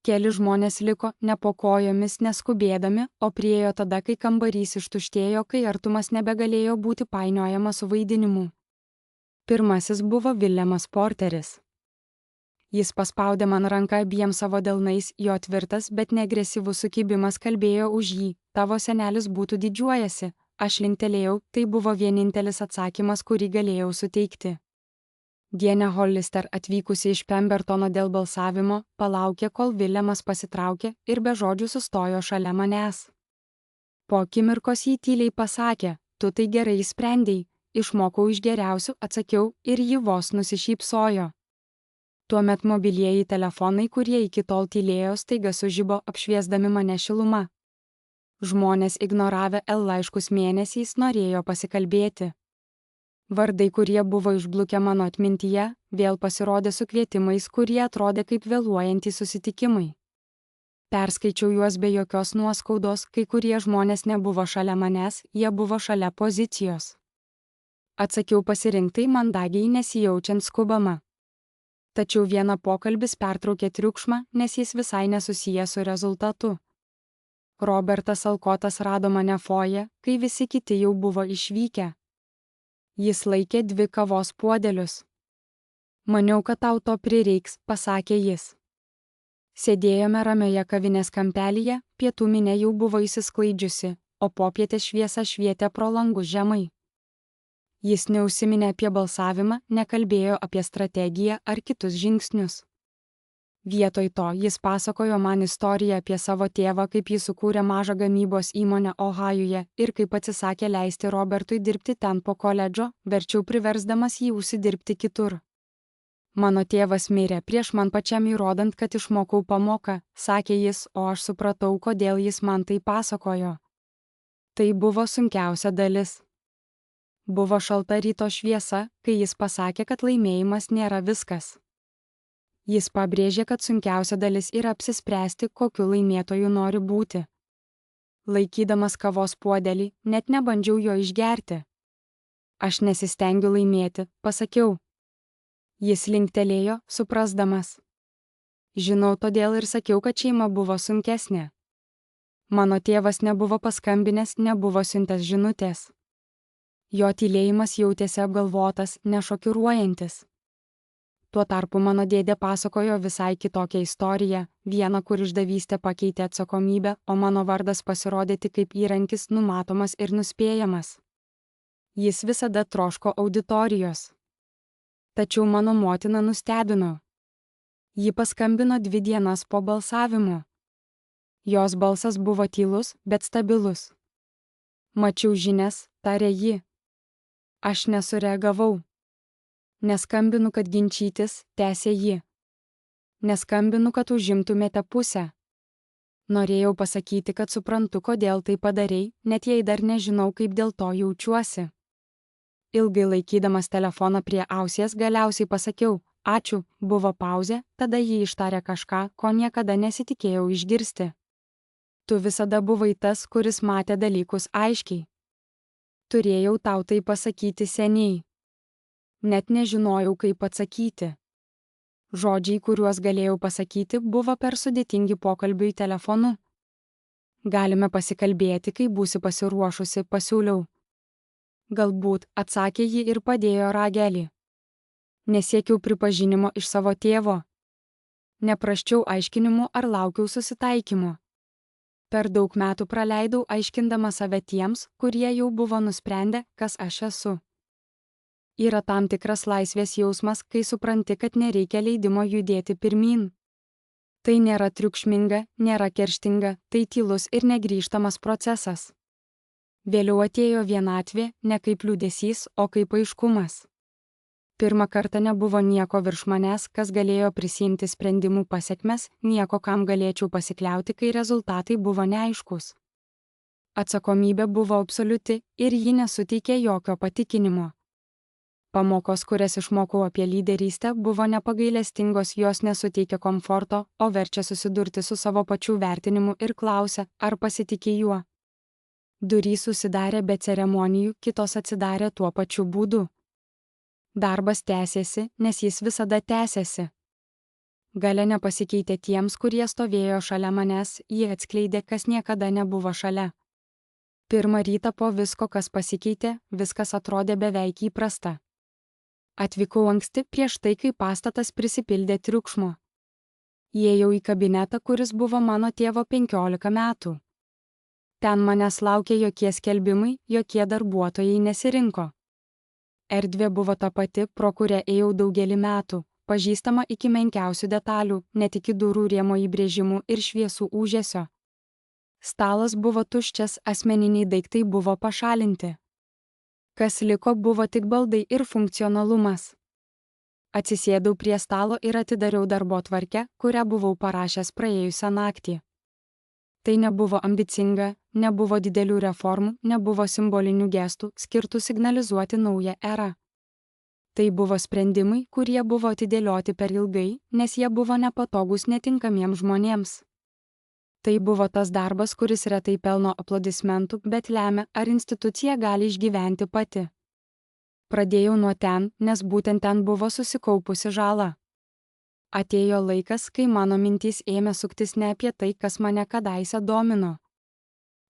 Keli žmonės liko ne po kojomis neskubėdami, o priėjo tada, kai kambarys ištuštėjo, kai artumas nebegalėjo būti painiojamas su vaidinimu. Pirmasis buvo Viljamas Porteris. Jis paspaudė man ranką abiem savo delnais, jo tvirtas, bet neagresyvus sukibimas kalbėjo už jį, tavo senelis būtų didžiuojasi, aš linktelėjau, tai buvo vienintelis atsakymas, kurį galėjau suteikti. Diana Hollister, atvykusi iš Pembertono dėl balsavimo, palaukė, kol Viljamas pasitraukė ir be žodžių sustojo šalia manęs. Po akimirkos jį tyliai pasakė, tu tai gerai sprendei, išmokau iš geriausių, atsakiau ir ji vos nusišypsojo. Tuomet mobilieji telefonai, kurie iki tol tylėjo, staiga sužibo, apšviesdami mane šiluma. Žmonės ignoravę L laiškus mėnesiais norėjo pasikalbėti. Vardai, kurie buvo išblukę mano atmintyje, vėl pasirodė su kvietimais, kurie atrodė kaip vėluojantys susitikimai. Perskaičiau juos be jokios nuoskaudos, kai kurie žmonės nebuvo šalia manęs, jie buvo šalia pozicijos. Atsakiau pasirinktai mandagiai, nesijaučiant skubama. Tačiau vieną pokalbis pertraukė triukšmą, nes jis visai nesusijęs su rezultatu. Robertas Alkotas rado mane foje, kai visi kiti jau buvo išvykę. Jis laikė 2 kavos puodelius. Maniau, kad tau to prireiks, pasakė jis. Sėdėjome ramioje kavinės kampelyje, pietų minė jau buvo įsisklaidžiusi, o popietės šviesa švietė pro langus žemai. Jis neužsiminė apie balsavimą, nekalbėjo apie strategiją ar kitus žingsnius. Vietoj to jis pasakojo man istoriją apie savo tėvą, kaip jis sukūrė mažą gamybos įmonę Ohajuje ir kaip atsisakė leisti Robertui dirbti ten po koledžo, verčiau priversdamas jį užsidirbti kitur. Mano tėvas mirė prieš man pačiam įrodant, kad išmokau pamoką, sakė jis, o aš supratau, kodėl jis man tai pasakojo. Tai buvo sunkiausia dalis. Buvo šalta ryto šviesa, kai jis pasakė, kad laimėjimas nėra viskas. Jis pabrėžė, kad sunkiausia dalis yra apsispręsti, kokiu laimėtoju nori būti. Laikydamas kavos puodelį, net nebandžiau jo išgerti. Aš nesistengiu laimėti, pasakiau. Jis linktelėjo, suprasdamas. Žinau, todėl ir sakiau, kad šeima buvo sunkesnė. Mano tėvas nebuvo paskambinęs, nebuvo siuntęs žinutės. Jo tylėjimas jautėsi apgalvotas, nešokiruojantis. Tuo tarpu mano dėdė pasakojo visai kitokią istoriją, vieną, kur išdavystė pakeitė atsakomybę, o mano vardas pasirodė tik kaip įrankis numatomas ir nuspėjamas. Jis visada troško auditorijos. Tačiau mano motina nustebino. Ji paskambino 2 dienas po balsavimo. Jos balsas buvo tylus, bet stabilus. Mačiau žinias, tarė ji. Aš nesureagavau. Neskambinu, kad ginčytis, tęsė ji. Neskambinu, kad užimtumėte pusę. Norėjau pasakyti, kad suprantu, kodėl tai padarei, net jei dar nežinau, kaip dėl to jaučiuosi. Ilgai laikydamas telefoną prie ausies galiausiai pasakiau, ačiū, buvo pauzė, tada ji ištarė kažką, ko niekada nesitikėjau išgirsti. Tu visada buvai tas, kuris matė dalykus aiškiai. Turėjau tau tai pasakyti seniai. Net nežinojau, kaip atsakyti. Žodžiai, kuriuos galėjau pasakyti, buvo per sudėtingi pokalbiui telefonu. Galime pasikalbėti, kai būsi pasiruošusi, pasiūliau. Galbūt, atsakė ji ir padėjo ragelį. Nesiekiau pripažinimo iš savo tėvo. Nepraščiau aiškinimų ar laukiau susitaikymo. Per daug metų praleidau aiškindama save tiems, kurie jau buvo nusprendę, kas aš esu. Yra tam tikras laisvės jausmas, kai supranti, kad nereikia leidimo judėti pirmyn. Tai nėra triukšminga, nėra kerštinga, tai tylus ir negrįžtamas procesas. Vėliau atėjo vienatvė, ne kaip liūdesys, o kaip aiškumas. Pirmą kartą nebuvo nieko virš manęs, kas galėjo prisiimti sprendimų pasekmes, nieko, kam galėčiau pasikliauti, kai rezultatai buvo neaiškus. Atsakomybė buvo absoliuti ir ji nesuteikė jokio patikinimo. Pamokos, kurias išmokau apie lyderystę, buvo nepagailestingos, jos nesuteikia komforto, o verčia susidurti su savo pačių vertinimu ir klausia, ar pasitikė juo. Durys užsidarė be ceremonijų, kitos atsidarė tuo pačiu būdu. Darbas tęsėsi, nes jis visada tęsėsi. Galia nepasikeitė tiems, kurie stovėjo šalia manęs, jie atskleidė, kas niekada nebuvo šalia. Pirmą rytą po visko, kas pasikeitė, viskas atrodė beveik įprasta. Atvykau anksti prieš tai, kai pastatas prisipildė triukšmo. Įėjau į kabinetą, kuris buvo mano tėvo 15 metų. Ten manęs laukė jokie skelbimai, jokie darbuotojai nesirinko. Erdvė buvo ta pati, pro kurią ėjau daugelį metų, pažįstama iki menkiausių detalių, net iki durų rėmo įbrėžimų ir šviesų ūžesio. Stalas buvo tuščias, asmeniniai daiktai buvo pašalinti. Kas liko, buvo tik baldai ir funkcionalumas. Atsisėdau prie stalo ir atidariau darbotvarkę, kurią buvau parašęs praėjusią naktį. Tai nebuvo ambicinga, nebuvo didelių reformų, nebuvo simbolinių gestų, skirtų signalizuoti naują erą. Tai buvo sprendimai, kurie buvo atidėlioti per ilgai, nes jie buvo nepatogus netinkamiems žmonėms. Tai buvo tas darbas, kuris retai pelno aplodismentų, bet lemia, ar institucija gali išgyventi pati. Pradėjau nuo ten, nes būtent ten buvo susikaupusi žala. Atėjo laikas, kai mano mintys ėmė suktis ne apie tai, kas mane kadaise domino.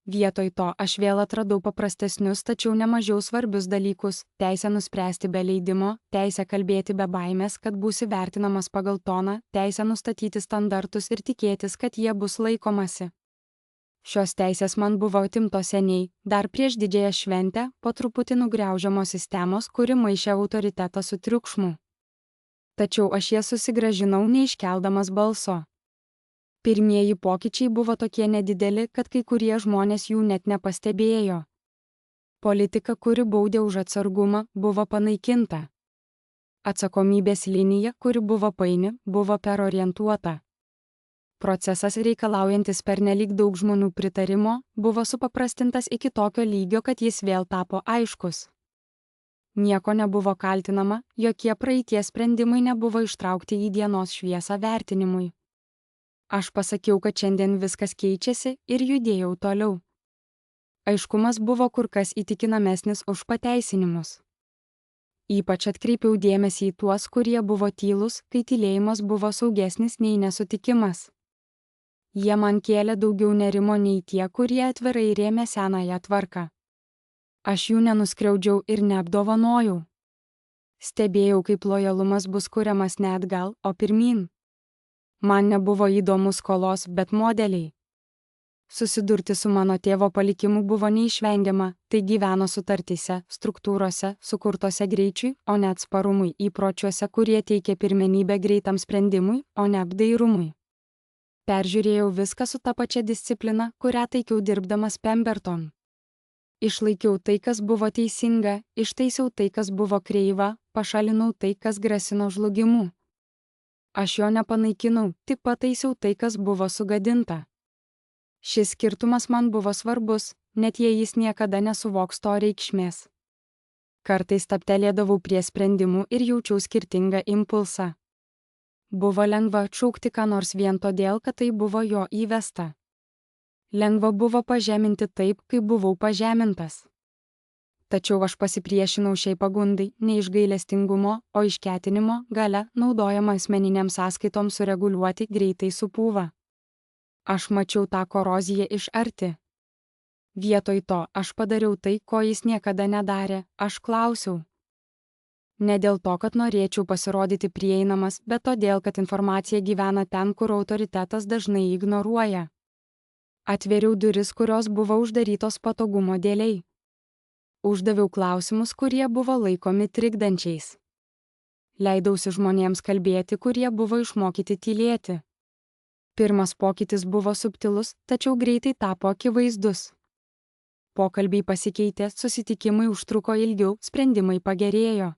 Vietoj to aš vėl atradau paprastesnius, tačiau nemažiau svarbius dalykus - teisę nuspręsti be leidimo, teisę kalbėti be baimės, kad būsi vertinamas pagal toną, teisę nustatyti standartus ir tikėtis, kad jie bus laikomasi. Šios teisės man buvo atimtos seniai, dar prieš didžiąją šventę, po truputį nugriaužiamos sistemos, kuri maišė autoritetą su triukšmu. Tačiau aš jas susigrąžinau neiškeldamas balso. Pirmieji pokyčiai buvo tokie nedideli, kad kai kurie žmonės jų net nepastebėjo. Politika, kuri baudė už atsargumą, buvo panaikinta. Atsakomybės linija, kuri buvo paini, buvo perorientuota. Procesas reikalaujantis pernelyg daug žmonių pritarimo, buvo supaprastintas iki tokio lygio, kad jis vėl tapo aiškus. Nieko nebuvo kaltinama, jokie praeities sprendimai nebuvo ištraukti į dienos šviesą vertinimui. Aš pasakiau, kad šiandien viskas keičiasi ir judėjau toliau. Aiškumas buvo kur kas įtikinamesnis už pateisinimus. Ypač atkreipiau dėmesį į tuos, kurie buvo tylūs, kai tylėjimas buvo saugesnis nei nesutikimas. Jie man kėlė daugiau nerimo nei tie, kurie atvirai rėmė senąją tvarką. Aš jų nenuskriaudžiau ir neapdovanojau. Stebėjau, kaip lojalumas bus kuriamas ne atgal, o pirmyn. Man nebuvo įdomu skolos, bet modeliai. Susidurti su mano tėvo palikimu buvo neišvengiama, tai gyveno sutartyse, struktūrose, sukurtose greičiui, o ne atsparumui, įpročiuose, kurie teikė pirmenybę greitam sprendimui, o ne apdairumui. Peržiūrėjau viską su ta pačia disciplina, kurią taikiau dirbdamas Pemberton. Išlaikiau tai, kas buvo teisinga, ištaisiau tai, kas buvo kreiva, pašalinau tai, kas grasino žlugimu. Aš jo nepanaikinau, tik pataisiau tai, kas buvo sugadinta. Šis skirtumas man buvo svarbus, net jei jis niekada nesuvoks to reikšmės. Kartais stabtelėdavau prie sprendimų ir jaučiau skirtingą impulsą. Buvo lengva atšaukti ką nors vien todėl, kad tai buvo jo įvesta. Lengva buvo pažeminti taip, kaip buvau pažemintas. Tačiau aš pasipriešinau šiai pagundai ne iš gailestingumo, o iš ketinimo galia naudojama asmeninėms sąskaitoms sureguliuoti greitai supūva. Aš mačiau tą koroziją iš arti. Vietoj to aš padariau tai, ko jis niekada nedarė, aš klausiau. Ne dėl to, kad norėčiau pasirodyti prieinamas, bet todėl, kad informacija gyvena ten, kur autoritetas dažnai ignoruoja. Atvėriau duris, kurios buvo uždarytos patogumo dėliai. Uždaviau klausimus, kurie buvo laikomi trikdančiais. Leidausi žmonėms kalbėti, kurie buvo išmokyti tylėti. Pirmas pokytis buvo subtilus, tačiau greitai tapo akivaizdus. Pokalbiai pasikeitė, susitikimai užtruko ilgiau, sprendimai pagerėjo.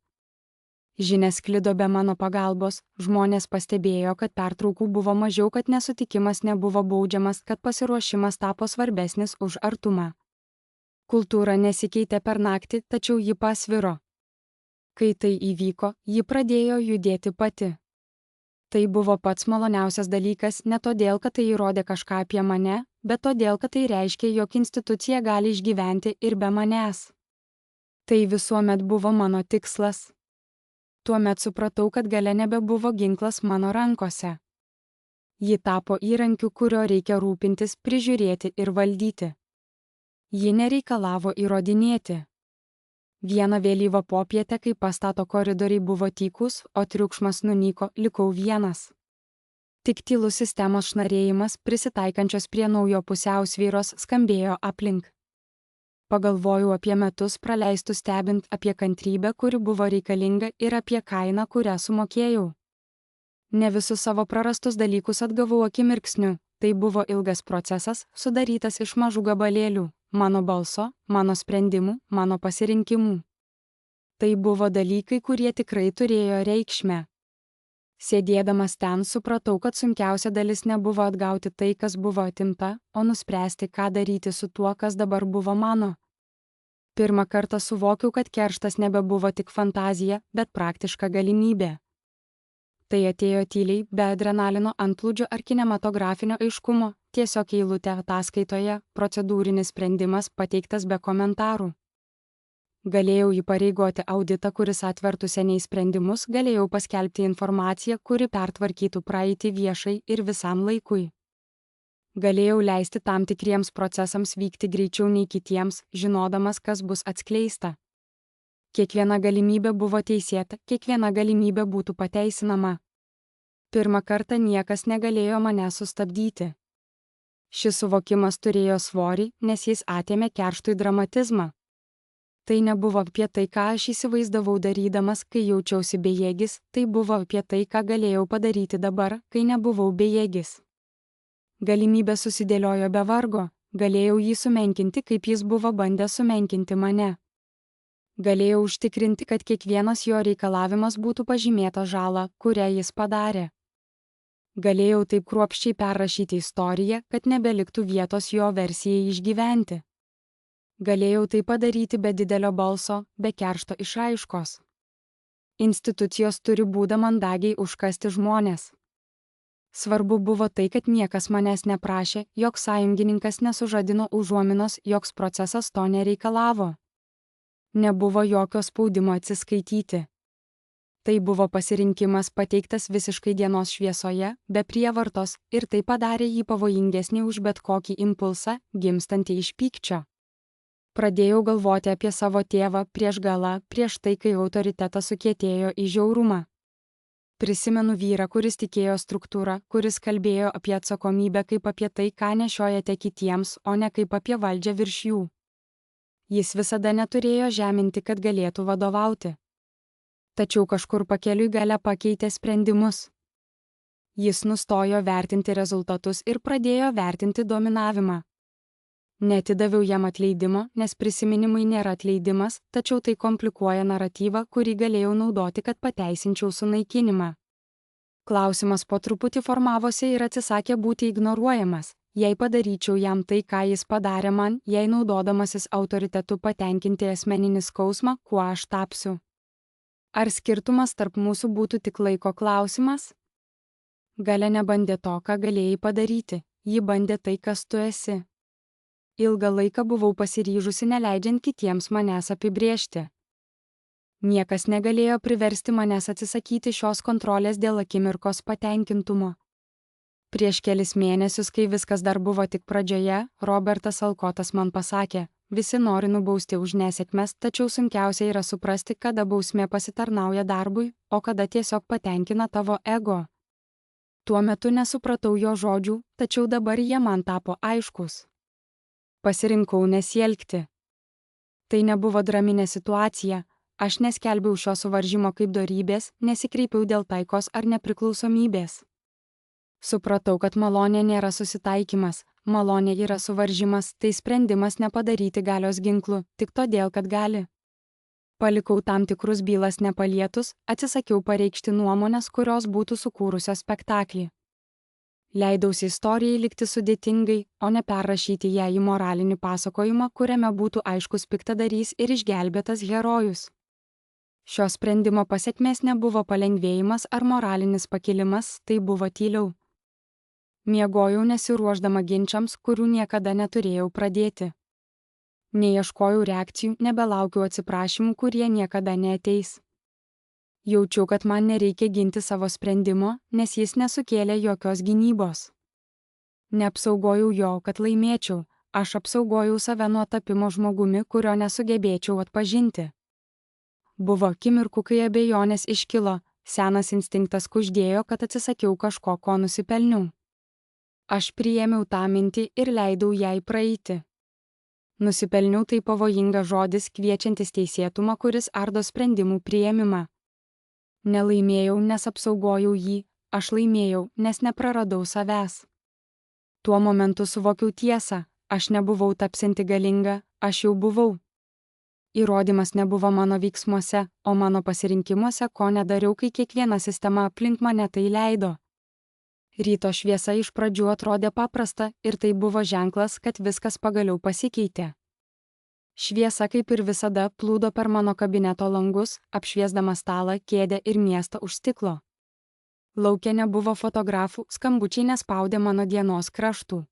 Žinia sklido be mano pagalbos, žmonės pastebėjo, kad pertraukų buvo mažiau, kad nesutikimas nebuvo baudžiamas, kad pasiruošimas tapo svarbesnis už artumą. Kultūra nesikeitė per naktį, tačiau ji pasviro. Kai tai įvyko, ji pradėjo judėti pati. Tai buvo pats maloniausias dalykas ne todėl, kad tai įrodė kažką apie mane, bet todėl, kad tai reiškia, jog institucija gali išgyventi ir be manęs. Tai visuomet buvo mano tikslas. Tuomet supratau, kad galia nebebuvo ginklas mano rankose. Ji tapo įrankiu, kurio reikia rūpintis, prižiūrėti ir valdyti. Ji nereikalavo įrodinėti. Vieną vėlyvą popietę, kai pastato koridoriai buvo tykus, o triukšmas nunyko, likau vienas. Tik tylus sistemos šnarėjimas, prisitaikančios prie naujo pusiausvyros, skambėjo aplink. Pagalvojau apie metus praleistus stebint, apie kantrybę, kuri buvo reikalinga, ir apie kainą, kurią sumokėjau. Ne visus savo prarastus dalykus atgavau akimirksniu, tai buvo ilgas procesas, sudarytas iš mažų gabalėlių, mano balso, mano sprendimų, mano pasirinkimų. Tai buvo dalykai, kurie tikrai turėjo reikšmę. Sėdėdamas ten supratau, kad sunkiausia dalis nebuvo atgauti tai, kas buvo atimta, o nuspręsti, ką daryti su tuo, kas dabar buvo mano. Pirmą kartą suvokiau, kad kerštas nebebuvo tik fantazija, bet praktiška galimybė. Tai atėjo tyliai, be adrenalino antplūdžio ar kinematografinio aiškumo, tiesiog eilutė ataskaitoje, procedūrinis sprendimas pateiktas be komentarų. Galėjau įpareigoti auditą, kuris atvertų seniai sprendimus, galėjau paskelbti informaciją, kuri pertvarkytų praeitį viešai ir visam laikui. Galėjau leisti tam tikriems procesams vykti greičiau nei kitiems, žinodamas, kas bus atskleista. Kiekviena galimybė buvo teisėta, kiekviena galimybė būtų pateisinama. Pirmą kartą niekas negalėjo mane sustabdyti. Šis suvokimas turėjo svorį, nes jis atėmė kerštui dramatizmą. Tai nebuvo apie tai, ką aš įsivaizdavau darydamas, kai jaučiausi bejėgis, tai buvo apie tai, ką galėjau padaryti dabar, kai nebuvau bejėgis. Galimybė susidėliojo be vargo, galėjau jį sumenkinti, kaip jis buvo bandęs sumenkinti mane. Galėjau užtikrinti, kad kiekvienas jo reikalavimas būtų pažymėta žala, kurią jis padarė. Galėjau taip kruopščiai perrašyti istoriją, kad nebeliktų vietos jo versijai išgyventi. Galėjau tai padaryti be didelio balso, be keršto išraiškos. Institucijos turi būdą mandagiai užkasti žmonės. Svarbu buvo tai, kad niekas manęs neprašė, joks sąjungininkas nesužadino užuominos, joks procesas to nereikalavo. Nebuvo jokio spaudimo atsiskaityti. Tai buvo pasirinkimas pateiktas visiškai dienos šviesoje, be prievartos, ir tai padarė jį pavojingesnį už bet kokį impulsą, gimstantį iš pykčio. Pradėjau galvoti apie savo tėvą prieš galą, prieš tai, kai autoritetas sukietėjo į žiaurumą. Prisimenu vyrą, kuris tikėjo struktūrą, kuris kalbėjo apie atsakomybę kaip apie tai, ką nešiojate kitiems, o ne kaip apie valdžią virš jų. Jis visada neturėjo žeminti, kad galėtų vadovauti. Tačiau kažkur pakeliui gale pakeitė sprendimus. Jis nustojo vertinti rezultatus ir pradėjo vertinti dominavimą. Neatidaviau jam atleidimo, nes prisiminimai nėra atleidimas, tačiau tai komplikuoja naratyvą, kurį galėjau naudoti, kad pateisinčiau sunaikinimą. Klausimas po truputį formavosi ir atsisakė būti ignoruojamas. Jei padaryčiau jam tai, ką jis padarė man, jei naudodamasis autoritetu patenkinti asmeninį skausmą, kuo aš tapsiu. Ar skirtumas tarp mūsų būtų tik laiko klausimas? Galia nebandė to, ką galėjai padaryti, ji bandė tai, kas tu esi. Ilgą laiką buvau pasiryžusi neleidžiant kitiems manęs apibrėžti. Niekas negalėjo priversti manęs atsisakyti šios kontrolės dėl akimirkos patenkintumo. Prieš kelis mėnesius, kai viskas dar buvo tik pradžioje, Robertas Alkotas man pasakė, visi nori nubausti už nesėkmes, tačiau sunkiausia yra suprasti, kada bausmė pasitarnauja darbui, o kada tiesiog patenkina tavo ego. Tuo metu nesupratau jo žodžių, tačiau dabar jie man tapo aiškus. Pasirinkau nesielgti. Tai nebuvo draminė situacija, aš neskelbiau šio suvaržymo kaip dorybės, nesikreipiau dėl taikos ar nepriklausomybės. Supratau, kad malonė nėra susitaikymas, malonė yra suvaržymas, tai sprendimas nepadaryti galios ginklu, tik todėl, kad gali. Palikau tam tikrus bylas nepalietus, atsisakiau pareikšti nuomonės, kurios būtų sukūrusios spektaklį. Leidausi istorijai likti sudėtingai, o ne perrašyti ją į moralinį pasakojimą, kuriame būtų aiškus piktadarys ir išgelbėtas herojus. Šio sprendimo pasekmės nebuvo palengvėjimas ar moralinis pakilimas, tai buvo tyliau. Miegojau nesiruošdama ginčams, kurių niekada neturėjau pradėti. Neieškojau reakcijų, nebelaukiau atsiprašymų, kurie niekada neateis. Jaučiau, kad man nereikia ginti savo sprendimo, nes jis nesukėlė jokios gynybos. Neapsaugojau jo, kad laimėčiau, aš apsaugojau save nuo tapimo žmogumi, kurio nesugebėčiau atpažinti. Buvo akimirkų, kai abejonės iškilo, senas instinktas kuždėjo, kad atsisakiau kažko, ko nusipelniau. Aš priėmiau tą mintį ir leidau jai praeiti. Nusipelniau tai pavojingas žodis, kviečiantis teisėtumą, kuris ardo sprendimų priėmimą. Nelaimėjau, nes apsaugojau jį, aš laimėjau, nes nepraradau savęs. Tuo momentu suvokiau tiesą, aš nebuvau tapsianti galinga, aš jau buvau. Įrodymas nebuvo mano veiksmuose, o mano pasirinkimuose, ko nedariau, kai kiekviena sistema aplink mane tai leido. Ryto šviesa iš pradžių atrodė paprasta ir tai buvo ženklas, kad viskas pagaliau pasikeitė. Šviesa, kaip ir visada, plūdo per mano kabineto langus, apšviesdama stalą, kėdę ir miestą už stiklo. Lauke nebuvo fotografų, skambučiai nespaudė mano dienos kraštų.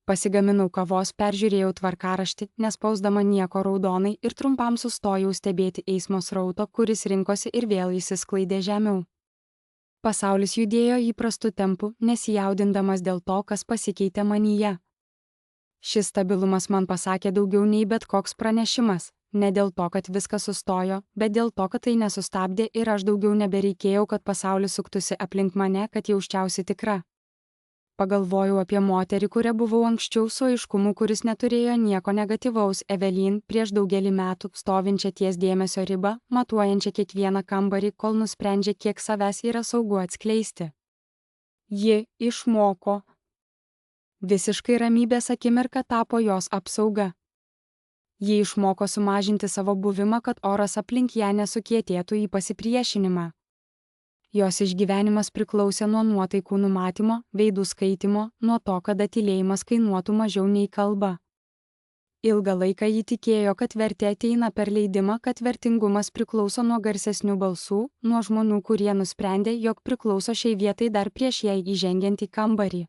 Pasigaminau kavos, peržiūrėjau tvarkaraštį, nespausdama nieko raudonai ir trumpam sustojau stebėti eismo srauto, kuris rinkosi ir vėl įsisklaidė žemiau. Pasaulis judėjo įprastu tempu, nesijaudindamas dėl to, kas pasikeitė manyje. Šis stabilumas man pasakė daugiau nei bet koks pranešimas, ne dėl to, kad viskas sustojo, bet dėl to, kad tai nesustabdė ir aš daugiau nebereikėjau, kad pasaulis suktųsi aplink mane, kad jausčiausi tikra. Pagalvojau apie moterį, kurią buvau anksčiau su aiškumu, kuris neturėjo nieko negatyvaus, Evelyn, prieš daugelį metų, stovinčią ties dėmesio ribą, matuojančią kiekvieną kambarį, kol nusprendžia, kiek savęs yra saugu atskleisti. Ji išmoko. Visiškai ramybės akimirka tapo jos apsauga. Ji išmoko sumažinti savo buvimą, kad oras aplink ją nesukietėtų į pasipriešinimą. Jos išgyvenimas priklausė nuo nuotaikų numatymo, veidų skaitimo, nuo to, kada tylėjimas kainuotų mažiau nei kalba. Ilgą laiką ji tikėjo, kad vertė ateina per leidimą, kad vertingumas priklauso nuo garsesnių balsų, nuo žmonių, kurie nusprendė, jog priklauso šiai vietai dar prieš jai įžengiant į kambarį.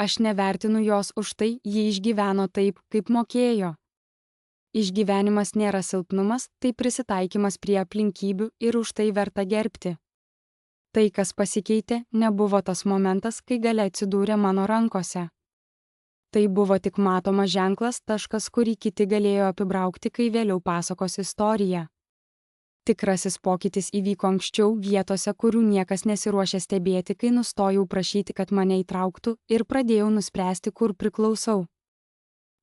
Aš nevertinu jos už tai, ji išgyveno taip, kaip mokėjo. Išgyvenimas nėra silpnumas, tai prisitaikymas prie aplinkybių ir už tai verta gerbti. Tai, kas pasikeitė, nebuvo tas momentas, kai galia atsidūrė mano rankose. Tai buvo tik matomas ženklas, taškas, kurį kiti galėjo apibraukti, kai vėliau pasakos istoriją. Tikrasis pokytis įvyko anksčiau vietose, kurių niekas nesiruošė stebėti, kai nustojau prašyti, kad mane įtrauktų ir pradėjau nuspręsti, kur priklausau.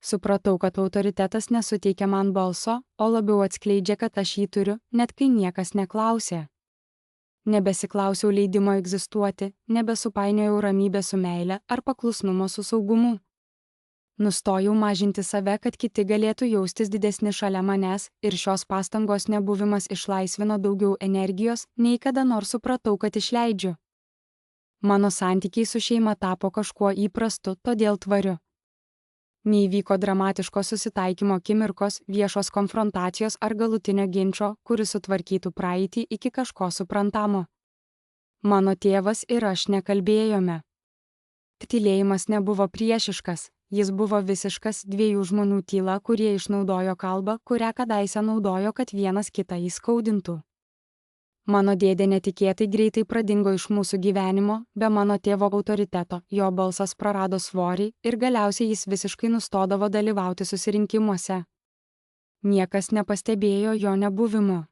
Supratau, kad autoritetas nesuteikia man balso, o labiau atskleidžia, kad aš jį turiu, net kai niekas neklausė. Nebesiklausiau leidimo egzistuoti, nebesupainiojau ramybę su meile ar paklusnumo su saugumu. Nustojau mažinti save, kad kiti galėtų jaustis didesni šalia manęs, ir šios pastangos nebuvimas išlaisvino daugiau energijos, nei kada nors supratau, kad išleidžiu. Mano santykiai su šeima tapo kažkuo įprastu, todėl tvariu. Neįvyko dramatiško susitaikymo akimirkos, viešos konfrontacijos ar galutinio ginčo, kuris sutvarkytų praeitį iki kažko suprantamo. Mano tėvas ir aš nekalbėjome. Tylėjimas nebuvo priešiškas, jis buvo visiškas dviejų žmonių tyla, kurie išnaudojo kalbą, kurią kadaise naudojo, kad vienas kitą įskaudintų. Mano dėdė netikėtai greitai pradingo iš mūsų gyvenimo, be mano tėvo autoriteto, jo balsas prarado svorį ir galiausiai jis visiškai nustodavo dalyvauti susirinkimuose. Niekas nepastebėjo jo nebuvimo.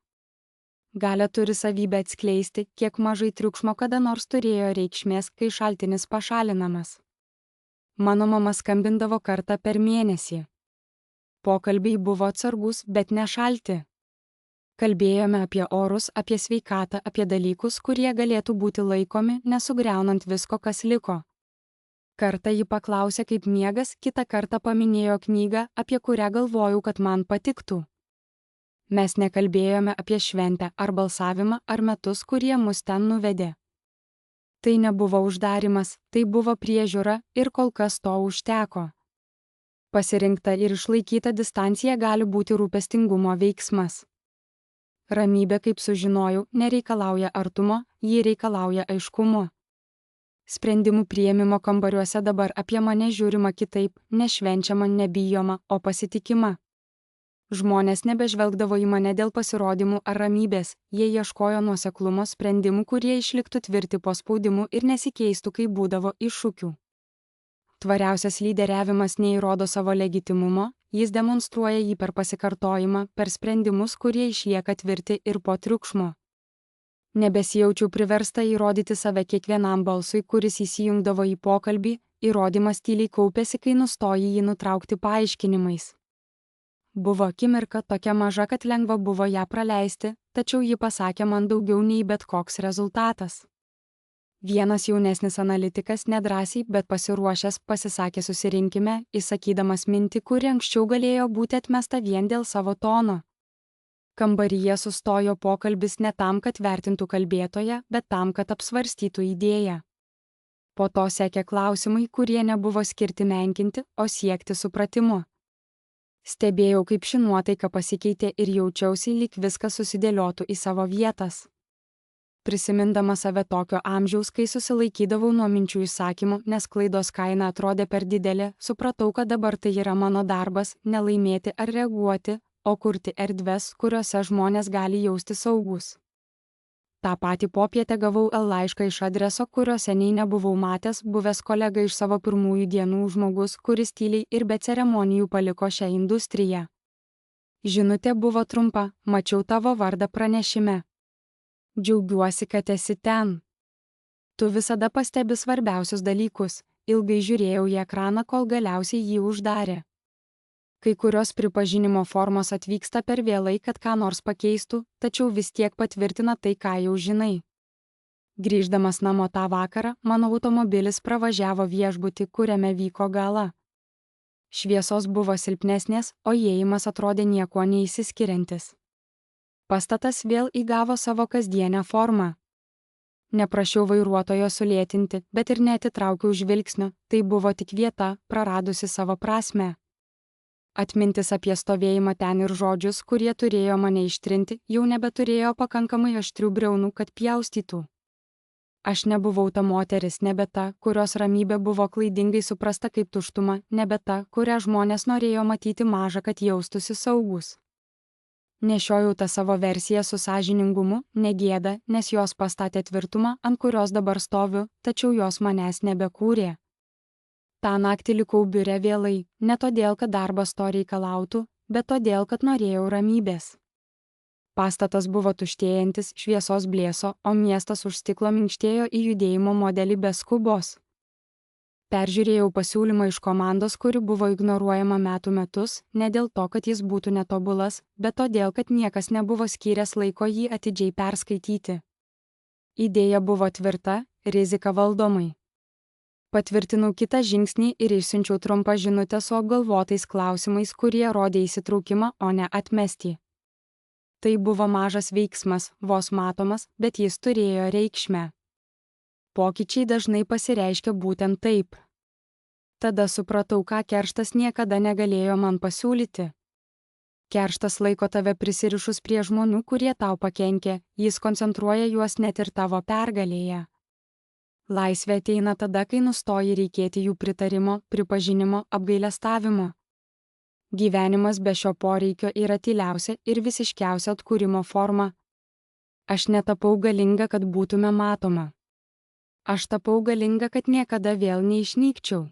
Galia turi savybę atskleisti, kiek mažai triukšmo kada nors turėjo reikšmės, kai šaltinis pašalinamas. Mano mama skambindavo kartą per mėnesį. Pokalbiai buvo atsargus, bet nešalti. Kalbėjome apie orus, apie sveikatą, apie dalykus, kurie galėtų būti laikomi, nesugriaunant visko, kas liko. Kartą ji paklausė, kaip miegas, kitą kartą paminėjo knygą, apie kurią galvojau, kad man patiktų. Mes nekalbėjome apie šventę ar balsavimą ar metus, kurie mus ten nuvedė. Tai nebuvo uždarimas, tai buvo priežiūra ir kol kas to užteko. Pasirinkta ir išlaikyta distancija gali būti rūpestingumo veiksmas. Ramybė, kaip sužinojau, nereikalauja artumo, ji reikalauja aiškumo. Sprendimų priėmimo kambariuose dabar apie mane žiūrima kitaip, nešvenčiama, nebijoma, o pasitikima. Žmonės nebežvelgdavo į mane dėl pasirodymų ar ramybės, jie ieškojo nuoseklumo sprendimų, kurie išliktų tvirti po spaudimu ir nesikeistų, kai būdavo iššūkių. Tvariausias lyderiavimas neįrodo savo legitimumo, jis demonstruoja jį per pasikartojimą, per sprendimus, kurie išlieka tvirti ir po triukšmo. Nebesijaučiau priversta įrodyti save kiekvienam balsui, kuris įsijungdavo į pokalbį, įrodymas tyliai kaupėsi, kai nustoji jį nutraukti paaiškinimais. Buvo akimirka tokia maža, kad lengva buvo ją praleisti, tačiau ji pasakė man daugiau nei bet koks rezultatas. Vienas jaunesnis analitikas nedrąsiai, bet pasiruošęs pasisakė susirinkime, įsakydamas mintį, kuri anksčiau galėjo būti atmesta vien dėl savo tono. Kambaryje sustojo pokalbis ne tam, kad vertintų kalbėtoją, bet tam, kad apsvarstytų idėją. Po to sekė klausimai, kurie nebuvo skirti menkinti, o siekti supratimo. Stebėjau, kaip ši nuotaika pasikeitė ir jaučiausi, lyg viskas susidėliotų į savo vietas. Prisimindama save tokio amžiaus, kai susilaikydavau nuo minčių įsakymų, nes klaidos kaina atrodė per didelė, supratau, kad dabar tai yra mano darbas - nelaimėti ar reaguoti, o kurti erdves, kuriuose žmonės gali jausti saugus. Ta pati popietę gavau laišką iš adreso, kurio seniai nebuvau matęs, buvęs kolega iš savo pirmųjų dienų, žmogus, kuris tyliai ir be ceremonijų paliko šią industriją. Žinutė buvo trumpa: mačiau tavo vardą pranešime. Džiaugiuosi, kad esi ten. Tu visada pastebi svarbiausius dalykus. Ilgai žiūrėjau į ekraną, kol galiausiai jį uždarė. Kai kurios pripažinimo formos atvyksta per vėlai, kad ką nors pakeistų, tačiau vis tiek patvirtina tai, ką jau žinai. Grįždamas namo tą vakarą, mano automobilis pravažiavo viešbutį, kuriame vyko gala. Šviesos buvo silpnesnės, o įėjimas atrodė niekuo neįsiskiriantis. Pastatas vėl įgavo savo kasdienę formą. Neprašiau vairuotojo sulėtinti, bet ir neatitraukiau žvilgsnio, tai buvo tik vieta, praradusi savo prasmę. Atmintis apie stovėjimą ten ir žodžius, kurie turėjo mane ištrinti, jau nebeturėjo pakankamai aštrių briaunų, kad pjaustytų. Aš nebuvau ta moteris, nebe ta, kurios ramybė buvo klaidingai suprasta kaip tuštuma, nebe ta, kurią žmonės norėjo matyti mažą, kad jaustųsi saugus. Nešiojau tą savo versiją su sąžiningumu, negėda, nes jos pastatė tvirtumą, ant kurios dabar stoviu, tačiau jos manęs nebekūrė. Ta naktį likau biure vėlai, ne todėl, kad darbas to reikalautų, bet todėl, kad norėjau ramybės. Pastatas buvo tuštėjantis, šviesos blėso, o miestas už stiklo minkštėjo į judėjimo modelį be skubos. Peržiūrėjau pasiūlymą iš komandos, kuri buvo ignoruojama metų metus, ne dėl to, kad jis būtų netobulas, bet todėl, kad niekas nebuvo skyręs laiko jį atidžiai perskaityti. Idėja buvo tvirta, rizika valdomai. Patvirtinau kitą žingsnį ir išsiunčiau trumpą žinutę su apgalvotais klausimais, kurie rodė įsitraukimą, o ne atmestį. Tai buvo mažas veiksmas, vos matomas, bet jis turėjo reikšmę. Pokyčiai dažnai pasireiškia būtent taip. Tada supratau, ką kerštas niekada negalėjo man pasiūlyti. Kerštas laiko tave prisirišus prie žmonių, kurie tau pakenkė, jis koncentruoja juos net ir tavo pergalėje. Laisvė ateina tada, kai nustoji reikėti jų pritarimo, pripažinimo, apgailestavimo. Gyvenimas be šio poreikio yra tyliausia ir visiškiausia atkūrimo forma. Aš netapau galinga, kad būtume matoma. Aš tapau galinga, kad niekada vėl neišnykčiau.